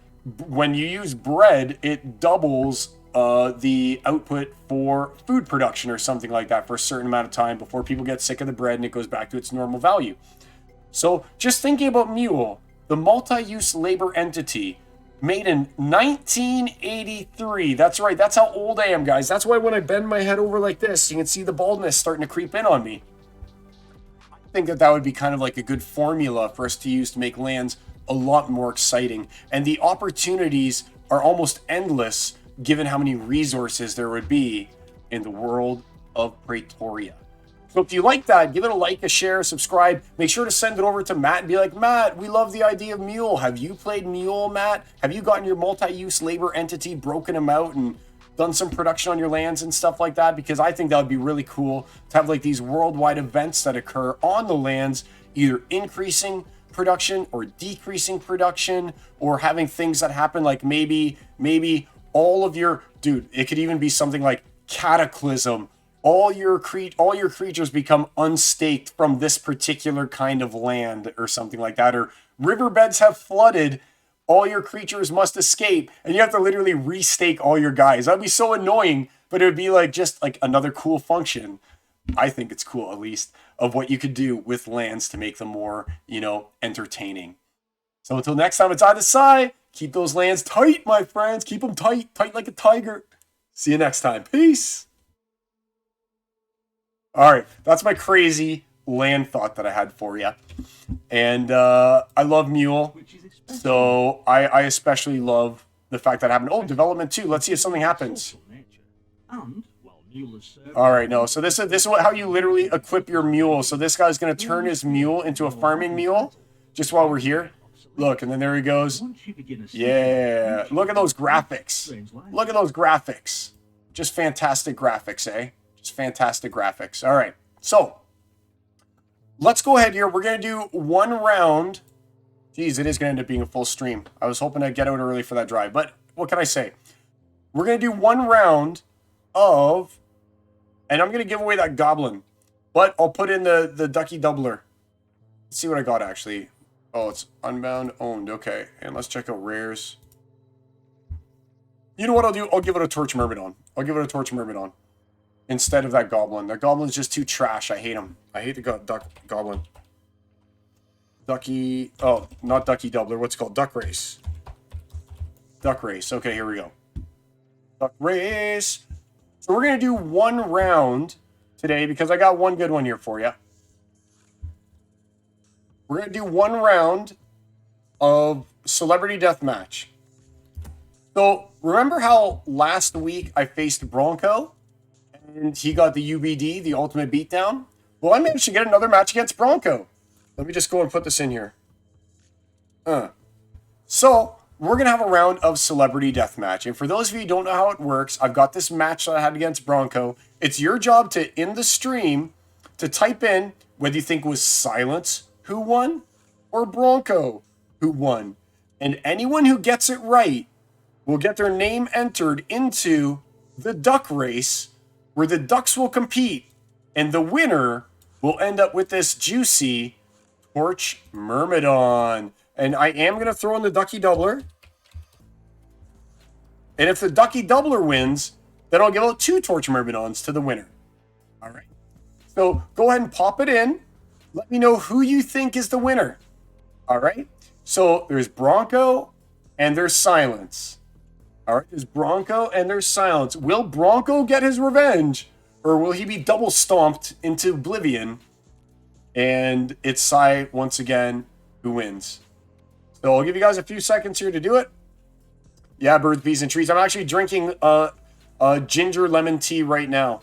when you use bread, it doubles the output for food production or something like that for a certain amount of time before people get sick of the bread and it goes back to its normal value. So just thinking about M.U.L.E, the multi-use labor entity made in 1983. That's right. That's how old I am, guys. That's why when I bend my head over like this, you can see the baldness starting to creep in on me. I think that would be kind of like a good formula for us to use to make lands a lot more exciting. And the opportunities are almost endless given how many resources there would be in the world of Pretoria. So if you like that, give it a like, a share, subscribe. Make sure to send it over to Matt and be like, Matt, we love the idea of M.U.L.E. Have you played M.U.L.E, Matt? Have you gotten your multi-use labor entity, broken them out, and done some production on your lands and stuff like that? Because I think that would be really cool to have like these worldwide events that occur on the lands, either increasing production or decreasing production, or having things that happen like maybe all of your, dude, it could even be something like cataclysm. All your creatures become unstaked from this particular kind of land or something like that. Or riverbeds have flooded, all your creatures must escape, and you have to literally restake all your guys. That'd be so annoying, but it would be like just like another cool function. I think it's cool, at least, of what you could do with lands to make them more, entertaining. So until next time, it's either side. Keep those lands tight, my friends. Keep them tight, tight like a tiger. See you next time. Peace. All right, that's my crazy land thought that I had for you. And I love M.U.L.E, so I especially love the fact that happened. Oh, development too. Let's see if something happens. All right, no. So this is how you literally equip your mule. So this guy's going to turn his mule into a farming mule just while we're here. Look, and then there he goes. Yeah, look at those graphics. Look at those graphics. Just fantastic graphics, eh? Just fantastic graphics. All right, so let's go ahead here. We're going to do one round. Geez, it is going to end up being a full stream. I was hoping to get out early for that drive, but what can I say? We're going to do one round of, and I'm going to give away that goblin, but I'll put in the ducky doubler. Let's see what I got, actually. Oh, it's unbound owned. Okay, and let's check out rares. You know what I'll do? I'll give it a torch myrmidon. I'll give it a torch myrmidon instead of that goblin. That goblin's just too trash. I hate him. I hate the goblin. Ducky, oh, not ducky doubler. What's it called? Duck race. Duck race. Okay, here we go. Duck race. So we're going to do one round today because I got one good one here for you. We're going to do one round of Celebrity Deathmatch. So remember how last week I faced Bronco and he got the UBD, the Ultimate Beatdown? Well, I managed to get another match against Bronco. Let me just go and put this in here. So we're going to have a round of Celebrity Deathmatch. And for those of you who don't know how it works, I've got this match that I had against Bronco. It's your job to, in the stream, to type in whether you think it was Psilence who won or Bronco who won. And anyone who gets it right will get their name entered into the duck race where the ducks will compete. And the winner will end up with this juicy Torch Myrmidon. And I am going to throw in the Ducky Doubler. And if the Ducky Doubler wins, then I'll give out 2 Torch Myrmidons to the winner. All right. So go ahead and pop it in. Let me know who you think is the winner. All right. So there's Bronco and there's Psilence. All right. There's Bronco and there's Psilence. Will Bronco get his revenge? Or will he be double stomped into oblivion? And it's Psy, once again, who wins. So I'll give you guys a few seconds here to do it. Yeah, birds, bees, and trees. I'm actually drinking ginger lemon tea right now.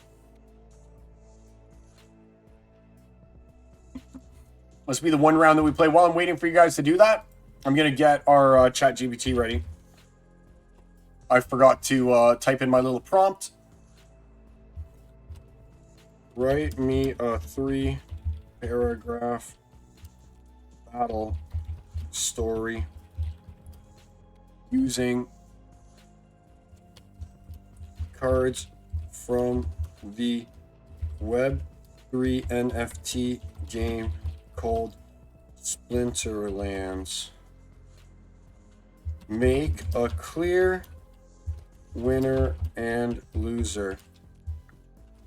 Must be the one round that we play. While I'm waiting for you guys to do that, I'm going to get our chat GPT ready. I forgot to type in my little prompt. Write me a 3-paragraph battle story using cards from the Web3 NFT game called Splinterlands. Make a clear winner and loser.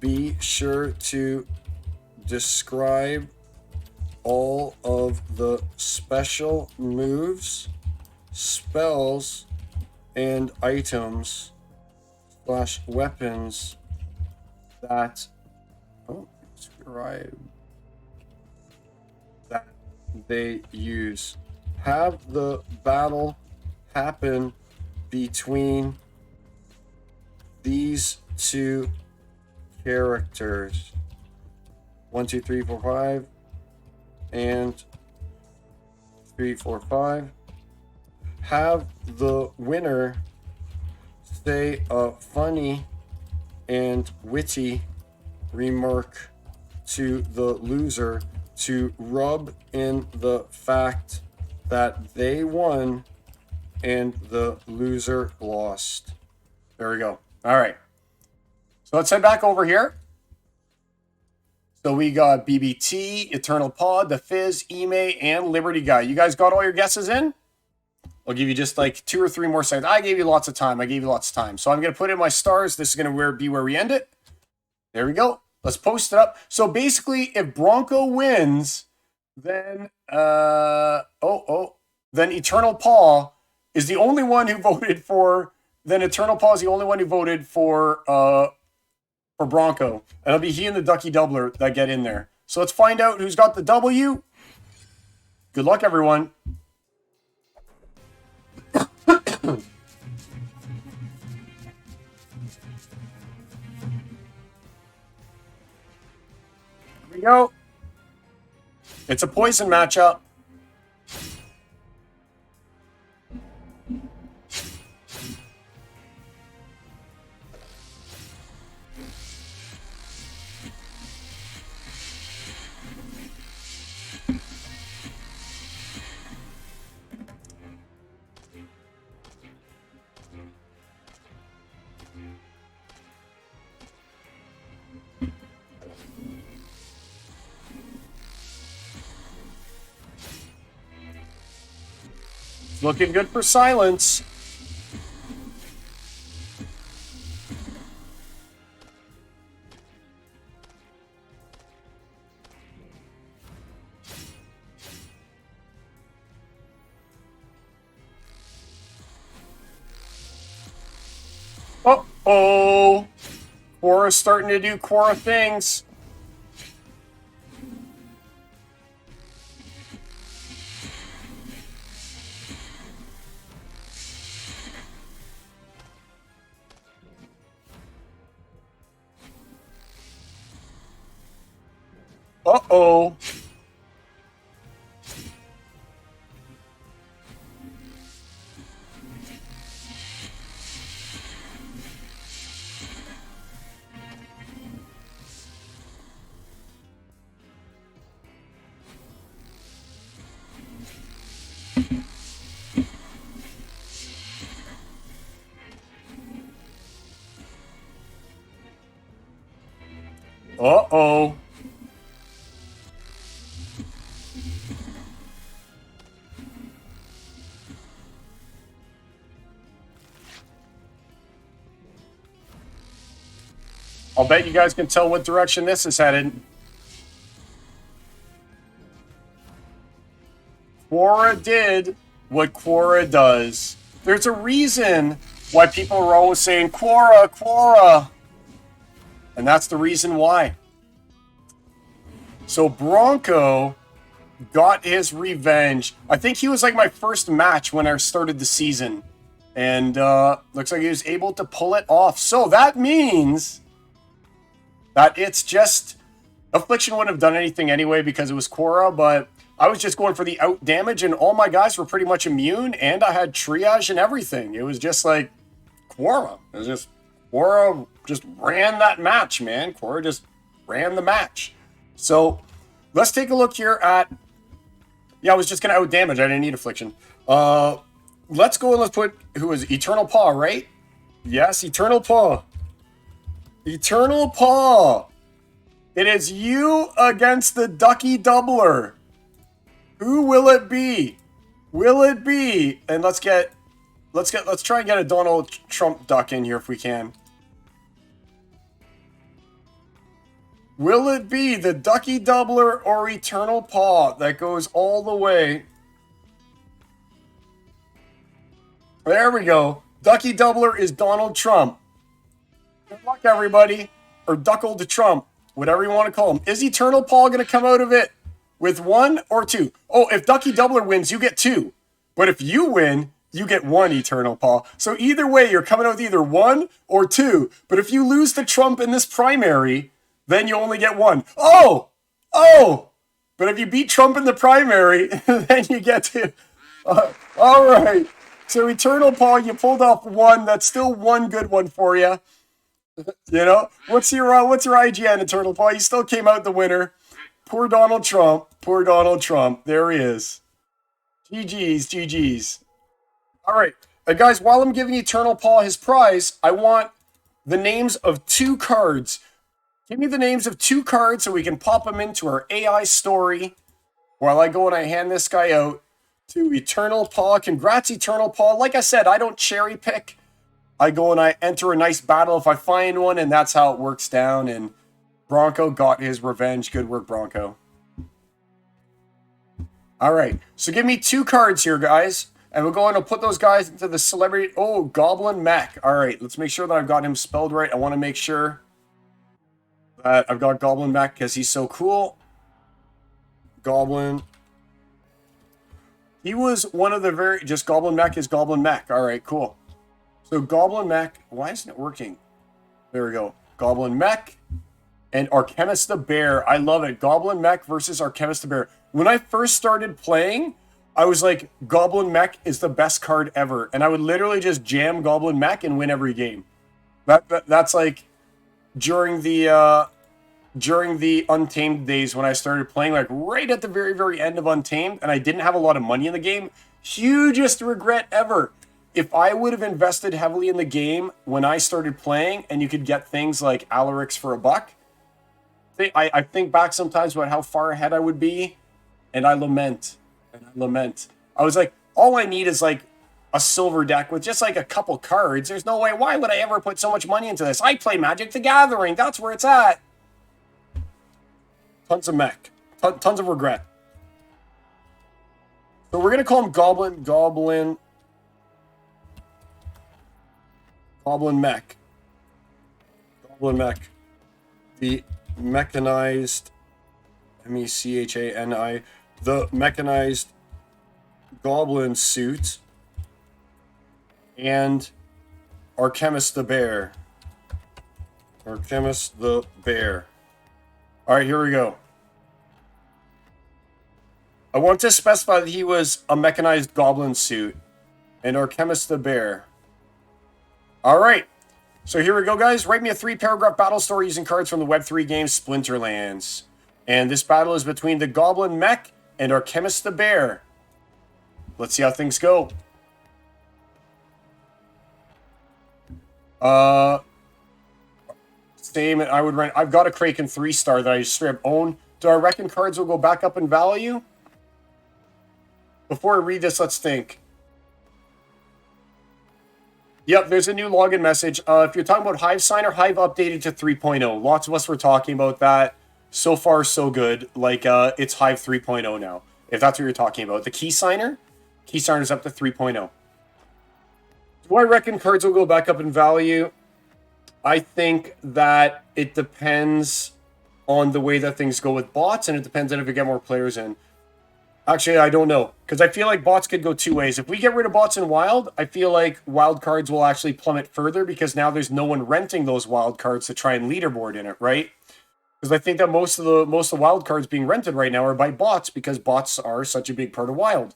Be sure to describe all of the special moves, spells, and items / weapons that describe that they use. Have the battle happen between these 2 characters. 1, 2, 3, 4, 5. And 3, 4, 5. Have the winner say a funny and witty remark to the loser to rub in the fact that they won and the loser lost. There we go. All right. So let's head back over here. So we got BBT, Eternal Pod, The Fizz, Ime, and Liberty Guy. You guys got all your guesses in? I'll give you just like 2 or 3 more seconds. I gave you lots of time. So I'm going to put in my stars. This is going to be where we end it. There we go. Let's post it up. So basically, if Bronco wins, then then Eternal Paw is the only one who voted for. Then Eternal Paw is the only one who voted for Bronco, and it'll be he and the Ducky Doubler that get in there. So let's find out who's got the W. Good luck, everyone. Here we go. It's a poison matchup. Looking good for Silence. Uh-oh. Quora's starting to do Quora things. Uh-oh. Uh-oh. I'll bet you guys can tell what direction this is headed. Quora did what Quora does. There's a reason why people are always saying, Quora, Quora. And that's the reason why. So Bronco got his revenge. I think he was like my first match when I started the season. And looks like he was able to pull it off. So that means that it's just... Affliction wouldn't have done anything anyway because it was Quora, but I was just going for the out damage and all my guys were pretty much immune and I had triage and everything. It was just like Quora. It was just... Quora just ran that match, man. Quora just ran the match. So let's take a look here at... Yeah, I was just going to out damage. I didn't need Affliction. Let's go and let's put... Who is Eternal Paw, right? Yes, Eternal Paw. Eternal Paw. It is you against the Ducky Doubler. Who will it be? Will it be? And let's try and get a Donald Trump duck in here if we can. Will it be the Ducky Doubler or Eternal Paw that goes all the way? There we go. Ducky Doubler is Donald Trump. Good luck, everybody. Or Duckle to Trump. Whatever you want to call him. Is Eternal Paw going to come out of it with 1 or 2? Oh, if Ducky Doubler wins, you get 2. But if you win, you get 1 Eternal Paw. So either way, you're coming out with either 1 or 2. But if you lose to Trump in this primary, then you only get 1. Oh! Oh, but if you beat Trump in the primary, then you get to. All right. So Eternal Paul, you pulled off one. That's still one good one for you. You know, what's your IGN, Eternal Paul? You still came out the winner. Poor Donald Trump. Poor Donald Trump. There he is. GG's, GG's. All right. Guys, while I'm giving Eternal Paul his prize, I want the names of 2 cards. Give me the names of 2 cards so we can pop them into our AI story while I go and I hand this guy out to Eternal Paul. Congrats, Eternal Paul. Like I said, I don't cherry pick. I go and I enter a nice battle if I find one, and that's how it works down. And Bronco got his revenge. Good work, Bronco. All right. So give me 2 cards here, guys. And we're going to put those guys into the celebrity. Oh, Goblin Mech. All right. Let's make sure that I've got him spelled right. I want to make sure that I've got Goblin Mech because he's so cool. Goblin. He was one of the just Goblin Mech is Goblin Mech. All right, cool. So Goblin Mech, why isn't it working? There we go. Goblin Mech and Archemist the Bear. I love it. Goblin Mech versus Archemist the Bear. When I first started playing, I was like, Goblin Mech is the best card ever. And I would literally just jam Goblin Mech and win every game. That's like during the Untamed days when I started playing, like right at the very, very end of Untamed, and I didn't have a lot of money in the game. Hugest regret ever. If I would have invested heavily in the game when I started playing and you could get things like Alarix for $1, I think back sometimes about how far ahead I would be, and I lament. I was like, all I need is like a silver deck with just like a couple cards. There's no way. Why would I ever put so much money into this? I play Magic the Gathering. That's where it's at. Tons of mech. Tons of regret. So we're going to call him Goblin Mech. Goblin Mech. The mechanized, M-E-C-H-A-N-I, the mechanized Goblin suit, and Archemist the Bear. Archemist the Bear. All right, here we go. I want to specify that he was a mechanized Goblin suit and Archemist the Bear. All right. So here we go, guys. Write me a 3-paragraph battle story using cards from the Web3 game Splinterlands. And this battle is between the Goblin Mech and Archemist the Bear. Let's see how things go. Same, I would run. I've got a Kraken 3-star that I just straight up own. Do I reckon cards will go back up in value? Before I read this, let's think. Yep, there's a new login message. If you're talking about Hive Signer, Hive updated to 3.0. Lots of us were talking about that. So far, so good. Like, it's Hive 3.0 now, if that's what you're talking about. The Key Signer's up to 3.0. Do I reckon cards will go back up in value? I think that it depends on the way that things go with bots, and it depends on if we get more players in. Actually, I don't know, because I feel like bots could go 2 ways. If we get rid of bots in Wild, I feel like wild cards will actually plummet further because now there's no one renting those wild cards to try and leaderboard in it, right? Because I think that most of the wild cards being rented right now are by bots because bots are such a big part of Wild.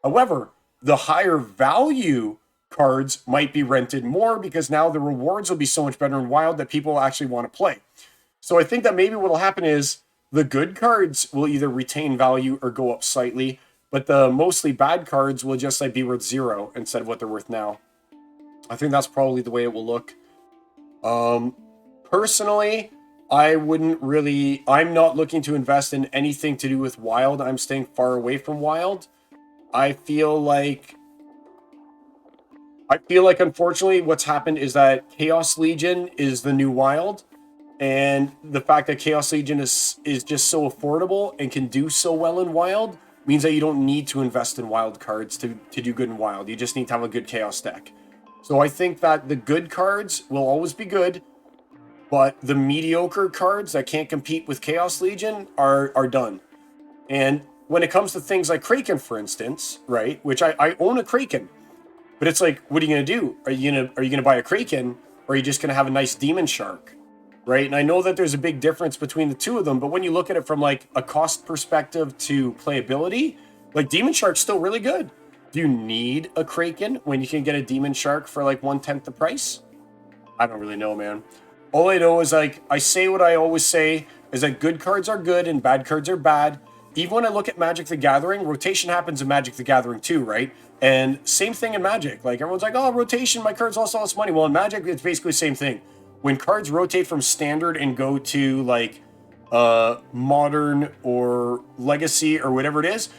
However, the higher value cards might be rented more because now the rewards will be so much better in Wild that people will actually want to play. So I think that maybe what will happen is the good cards will either retain value or go up slightly, but the mostly bad cards will just like be worth 0 instead of what they're worth now. I think that's probably the way it will look. Personally, I'm not looking to invest in anything to do with Wild. I'm staying far away from Wild. I feel like unfortunately what's happened is that Chaos Legion is the new Wild. And the fact that Chaos Legion is just so affordable and can do so well in Wild means that you don't need to invest in Wild cards to do good in Wild. You just need to have a good Chaos deck. So I think that the good cards will always be good, but the mediocre cards that can't compete with Chaos Legion are done. And when it comes to things like Kraken, for instance, right, which I own a Kraken, but it's like, what are you going to do? Are you gonna buy a Kraken, or are you just going to have a nice Demon Shark? right? And I know that there's a big difference between the two of them, but when you look at it from like a cost perspective to playability, like Demon Shark's still really good. Do you need a Kraken when you can get a Demon Shark for like 1/10 the price? I don't really know, man. All I know is like I say what I always say is that good cards are good and bad cards are bad. Even when I look at Magic the Gathering, rotation happens in Magic the Gathering too, right? And same thing in Magic. Like everyone's like, oh, rotation, my cards also less money. Well, in Magic, it's basically the same thing. When cards rotate from standard and go to like modern or legacy or whatever it is,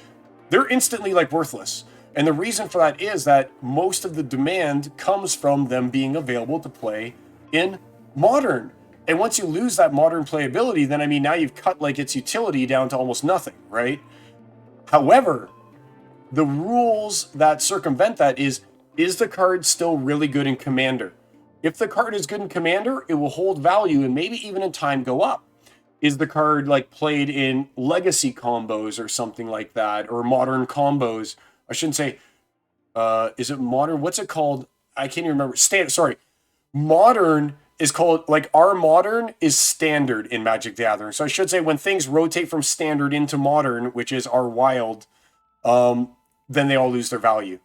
they're instantly like worthless. And the reason for that is that most of the demand comes from them being available to play in modern. And once you lose that modern playability, then I mean, now you've cut like its utility down to almost nothing, right? However, the rules that circumvent that is the card still really good in Commander? If the card is good in Commander, it will hold value and maybe even in time go up. Is the card like played in legacy combos or something like that, or modern combos? I shouldn't say, is it modern? What's it called? I can't even remember. Sorry. Modern is called, like, our modern is standard in Magic the Gathering. So I should say when things rotate from standard into modern, which is our wild, then they all lose their value.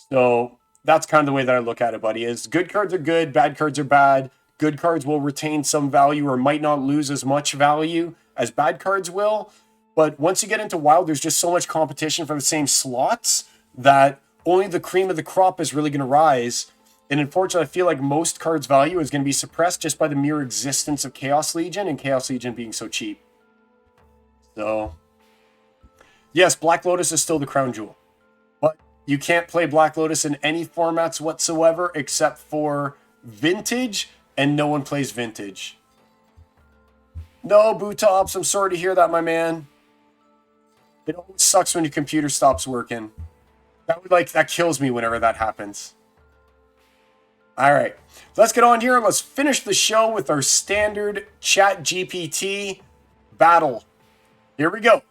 So that's kind of the way that I look at it, buddy, is good cards are good, bad cards are bad. Good cards will retain some value or might not lose as much value as bad cards will. But once you get into wild, there's just so much competition for the same slots that only the cream of the crop is really going to rise. And unfortunately, I feel like most cards' value is going to be suppressed just by the mere existence of Chaos Legion and Chaos Legion being so cheap. So, yes, Black Lotus is still the crown jewel. But you can't play Black Lotus in any formats whatsoever except for Vintage, and no one plays Vintage. No, Bootops, I'm sorry to hear that, my man. It always sucks when your computer stops working. That kills me whenever that happens. All right, let's get on here and let's finish the show with our standard ChatGPT battle. Here we go.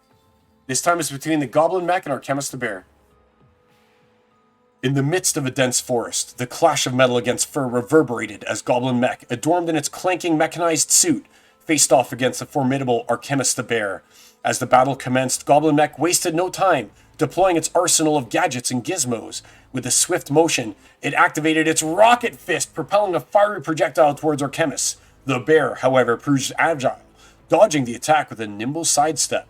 This time it's between the Goblin Mech and Archemis the Bear. In the midst of a dense forest, the clash of metal against fur reverberated as Goblin Mech, adorned in its clanking mechanized suit, faced off against the formidable Archemis the Bear. As the battle commenced, Goblin Mech wasted no time, deploying its arsenal of gadgets and gizmos. With a swift motion, it activated its rocket fist, propelling a fiery projectile towards Archemis. The bear, however, proved agile, dodging the attack with a nimble sidestep.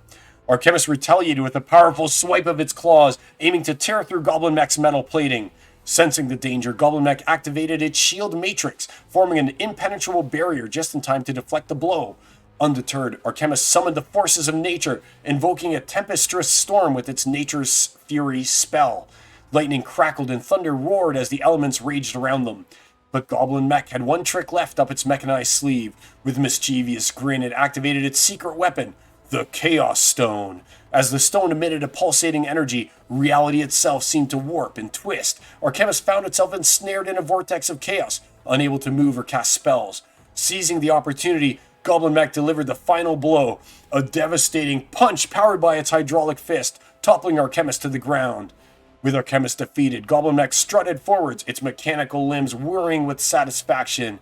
Archemis retaliated with a powerful swipe of its claws, aiming to tear through Goblin Mech's metal plating. Sensing the danger, Goblin Mech activated its shield matrix, forming an impenetrable barrier just in time to deflect the blow. Undeterred, Archemis summoned the forces of nature, invoking a tempestuous storm with its Nature's Fury spell. Lightning crackled and thunder roared as the elements raged around them. But Goblin Mech had one trick left up its mechanized sleeve. With mischievous grin, it activated its secret weapon, the Chaos Stone. As the stone emitted a pulsating energy, reality itself seemed to warp and twist. Archemis found itself ensnared in a vortex of chaos, unable to move or cast spells. Seizing the opportunity, Goblin Mech delivered the final blow, a devastating punch powered by its hydraulic fist, toppling Archemis to the ground. With Archemis defeated, Goblin Mech strutted forwards, its mechanical limbs whirring with satisfaction.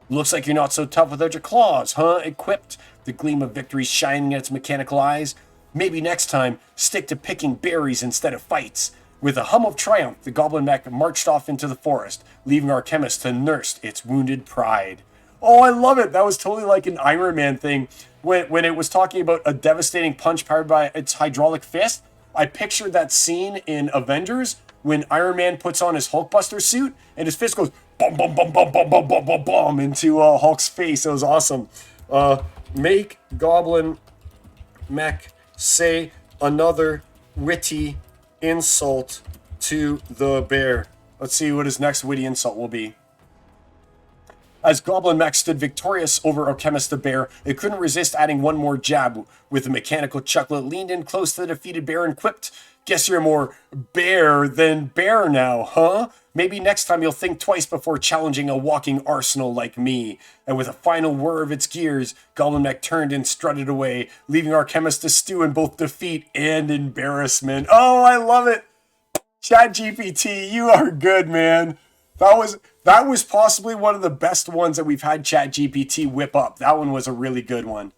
Looks like you're not so tough without your claws, huh? It quipped, the gleam of victory shining in its mechanical eyes. Maybe next time, stick to picking berries instead of fights. With a hum of triumph, the Goblin Mech marched off into the forest, leaving Archemis to nurse its wounded pride. Oh, I love it. That was totally like an Iron Man thing. When it was talking about a devastating punch powered by its hydraulic fist, I pictured that scene in Avengers when Iron Man puts on his Hulkbuster suit and his fist goes bum bum bum bum bum bum bum bum bum into Hulk's face. It was awesome. Make Goblin Mech say another witty insult to the bear. Let's see what his next witty insult will be. As Goblin Mech stood victorious over Archemis the Bear, it couldn't resist adding one more jab. With a mechanical chuckle, it leaned in close to the defeated bear and quipped, "Guess you're more bear than bear now, huh? Maybe next time you'll think twice before challenging a walking arsenal like me." And with a final whir of its gears, Goblin Mech turned and strutted away, leaving Archemis to stew in both defeat and embarrassment. Oh, I love it! ChatGPT, you are good, man. That That was possibly one of the best ones that we've had ChatGPT whip up. That one was a really good one.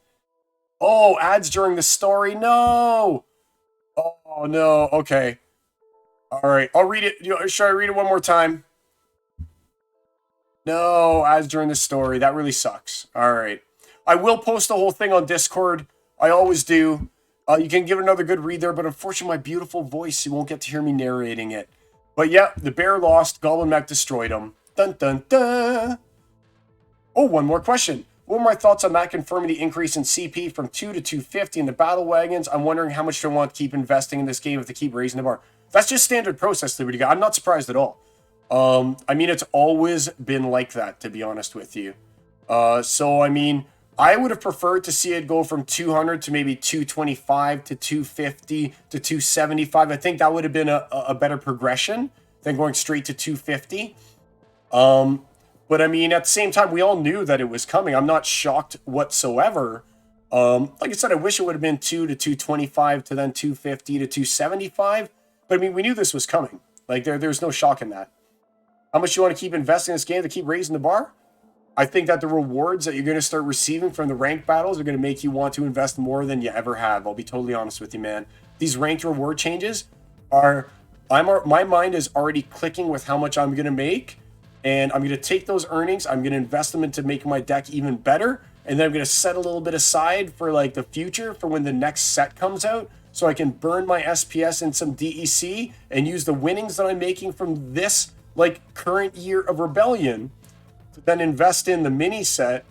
Oh, ads during the story. No. Oh, no. Okay. All right. I'll read it. Should I read it one more time? No, ads during the story. That really sucks. All right. I will post the whole thing on Discord. I always do. You can give it another good read there, but unfortunately, my beautiful voice, you won't get to hear me narrating it. But yeah, the bear lost. Goblin Mech destroyed him. Dun dun dun. Oh, one more question. What were my thoughts on that confirming the increase in CP from 2 to 250 in the battle wagons? I'm wondering how much do I want to keep investing in this game if they keep raising the bar. That's just standard process, Liberty Guy. I'm not surprised at all. I mean, it's always been like that, to be honest with you. So, I mean, I would have preferred to see it go from 200 to maybe 225 to 250 to 275. I think that would have been a better progression than going straight to 250. But I mean, at the same time, we all knew that it was coming. I'm not shocked whatsoever. Like I said, I wish it would have been 2 to 225 to then 250 to 275. But I mean, we knew this was coming. Like, there's no shock in that. How much you want to keep investing in this game to keep raising the bar? I think that the rewards that you're going to start receiving from the ranked battles are going to make you want to invest more than you ever have. I'll be totally honest with you, man. These ranked reward changes my mind is already clicking with how much I'm going to make. And I'm going to take those earnings, I'm going to invest them into making my deck even better. And then I'm going to set a little bit aside for like the future for when the next set comes out. So I can burn my SPS in some DEC and use the winnings that I'm making from this like current year of Rebellion to then invest in the mini set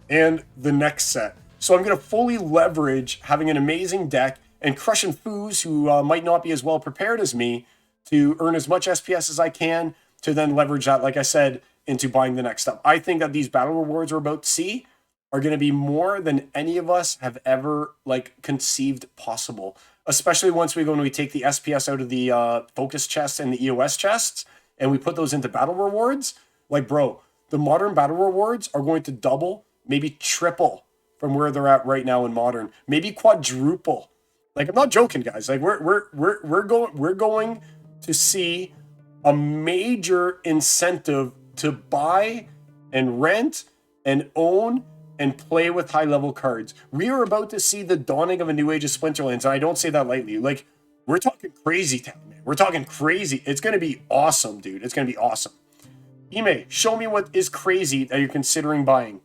and the next set. So I'm going to fully leverage having an amazing deck and crushing foos who might not be as well prepared as me to earn as much SPS as I can to then leverage that, like I said, into buying the next stuff. I think that these battle rewards we're about to see are going to be more than any of us have ever like conceived possible, especially once we go and we take the SPS out of the focus chests and the EOS chests and we put those into battle rewards. Like, bro, the modern battle rewards are going to double, maybe triple from where they're at right now in modern, maybe quadruple. Like, I'm not joking, guys. Like, we're going to see a major incentive to buy and rent and own and play with high-level cards. We are about to see the dawning of a new age of Splinterlands, and I don't say that lightly. Like, we're talking crazy town, man. We're talking crazy. It's going to be awesome, dude. It's going to be awesome. Ime, show me what is crazy that you're considering buying.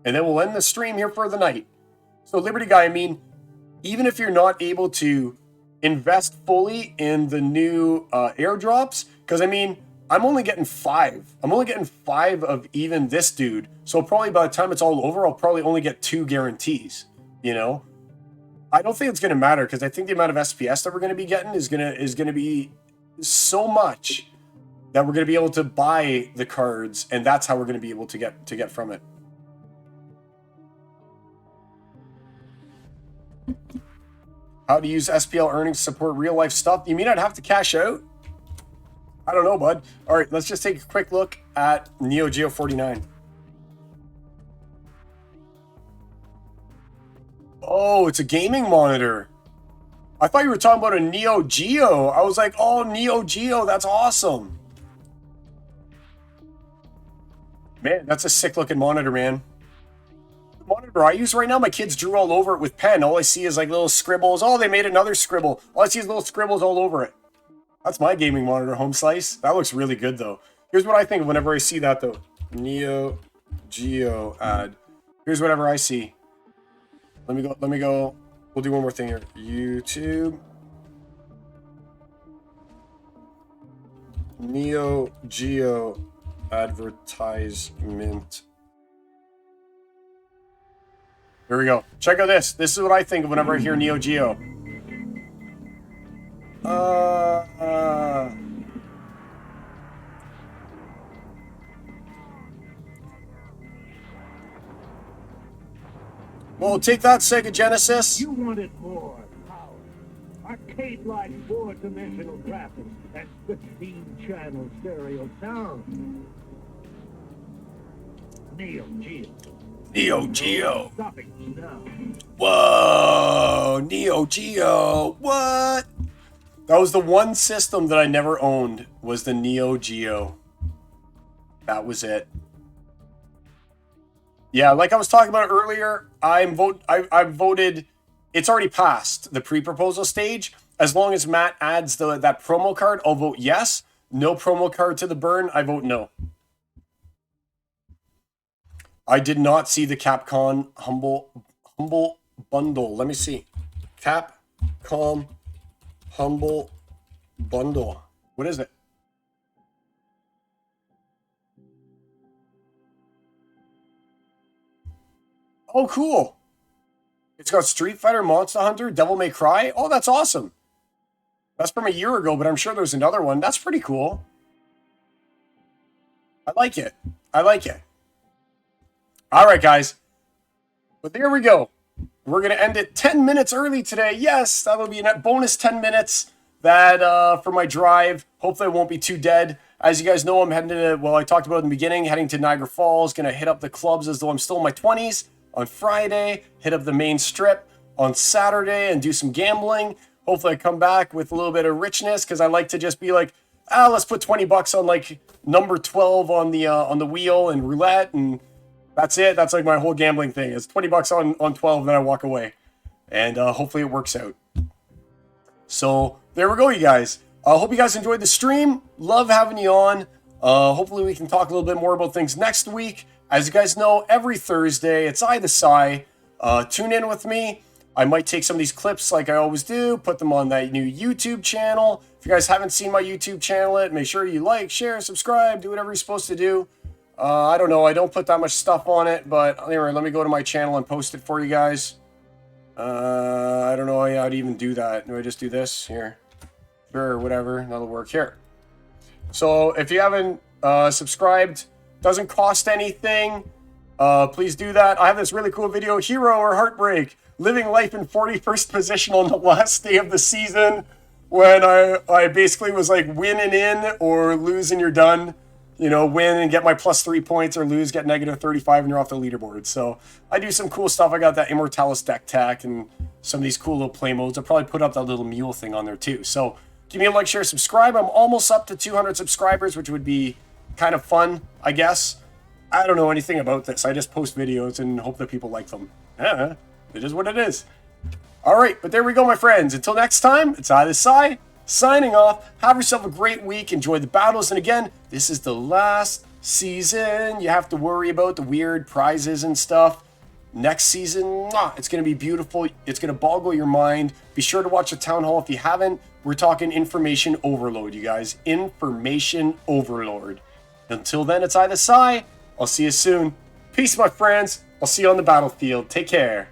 And then we'll end the stream here for the night. So, Liberty Guy, I mean, even if you're not able to invest fully in the new airdrops, because I mean, I'm only getting 5. I'm only getting 5 of even this dude. So probably by the time it's all over, I'll probably only get 2 guarantees, you know? I don't think it's going to matter because I think the amount of SPS that we're going to be getting is going to be so much that we're going to be able to buy the cards, and that's how we're going to be able to get from it. How to use SPL earnings to support real life stuff? You mean I'd have to cash out? I don't know, bud. All right, let's just take a quick look at Neo Geo 49. Oh, it's a gaming monitor. I thought you were talking about a Neo Geo. I was like, oh, Neo Geo, that's awesome. Man, that's a sick looking monitor, man. The monitor I use right now, my kids drew all over it with pen. All I see is like little scribbles. Oh, they made another scribble. All I see is little scribbles all over it. That's my gaming monitor, home slice. That looks really good, though. Here's what I think whenever I see that, though. Neo Geo ad. Here's whatever I see. Let me go. We'll do one more thing here. YouTube. Neo Geo advertisement. Here we go. Check out this. This is what I think of whenever I hear Neo Geo. Well, take that, Sega Genesis. You wanted more power. Arcade-like 4-dimensional graphics and 15-channel stereo sound. Neo Geo. Neo Geo. Stopping now. Whoa, Neo Geo. What? That was the one system that I never owned, was the Neo Geo. That was it. Yeah, like I was talking about earlier, I've voted. It's already passed the pre-proposal stage. As long as Matt adds that promo card, I'll vote yes. No promo card to the burn, I vote no. I did not see the Capcom Humble Bundle. Let me see. Capcom Humble Bundle. What is it? Oh, cool. It's got Street Fighter, Monster Hunter, Devil May Cry. Oh, that's awesome. That's from a year ago, but I'm sure there's another one. That's pretty cool. I like it. I like it. All right, guys. But there we go. We're going to end it 10 minutes early today. Yes, that'll be a bonus 10 minutes that for my drive. Hopefully I won't be too dead. As you guys know, I'm heading to, well, I talked about in the beginning, heading to Niagara Falls. Going to hit up the clubs as though I'm still in my 20s on Friday. Hit up the main strip on Saturday and do some gambling. Hopefully I come back with a little bit of richness because I like to just be like, let's put 20 bucks on like number 12 on the wheel and roulette, and that's it. That's like my whole gambling thing. It's 20 bucks on 12, then I walk away. And hopefully it works out. So there we go, you guys. I hope you guys enjoyed the stream. Love having you on. Hopefully we can talk a little bit more about things next week. As you guys know, every Thursday, it's I the Psy. Tune in with me. I might take some of these clips like I always do, put them on that new YouTube channel. If you guys haven't seen my YouTube channel yet, make sure you like, share, subscribe, do whatever you're supposed to do. I don't know. I don't put that much stuff on it, but anyway, let me go to my channel and post it for you guys. I don't know how to even do that. Do I just do this here? Sure, whatever. That'll work here. So if you haven't subscribed, doesn't cost anything. Please do that. I have this really cool video, Hero or Heartbreak, living life in 41st position on the last day of the season when I basically was like winning in or lose and you're done. You know, win and get my plus 3 points, or lose, get negative 35 and you're off the leaderboard. So I do some cool stuff. I got that Immortalis deck tech and some of these cool little play modes. I'll probably put up that little mule thing on there too. So give me a like, share, subscribe. I'm almost up to 200 subscribers, which would be kind of fun, I guess. I don't know anything about this. I just post videos and hope that people like them. Yeah, it is what it is. All right, but there we go, my friends. Until next time, it's I the Psy, signing off. Have yourself a great week. Enjoy the battles. And again, this is the last season. You have to worry about the weird prizes and stuff. Next season, it's going to be beautiful. It's going to boggle your mind. Be sure to watch the town hall if you haven't. We're talking information overload, you guys. Information overload. Until then, it's I the Psy. I'll see you soon. Peace, my friends. I'll see you on the battlefield. Take care.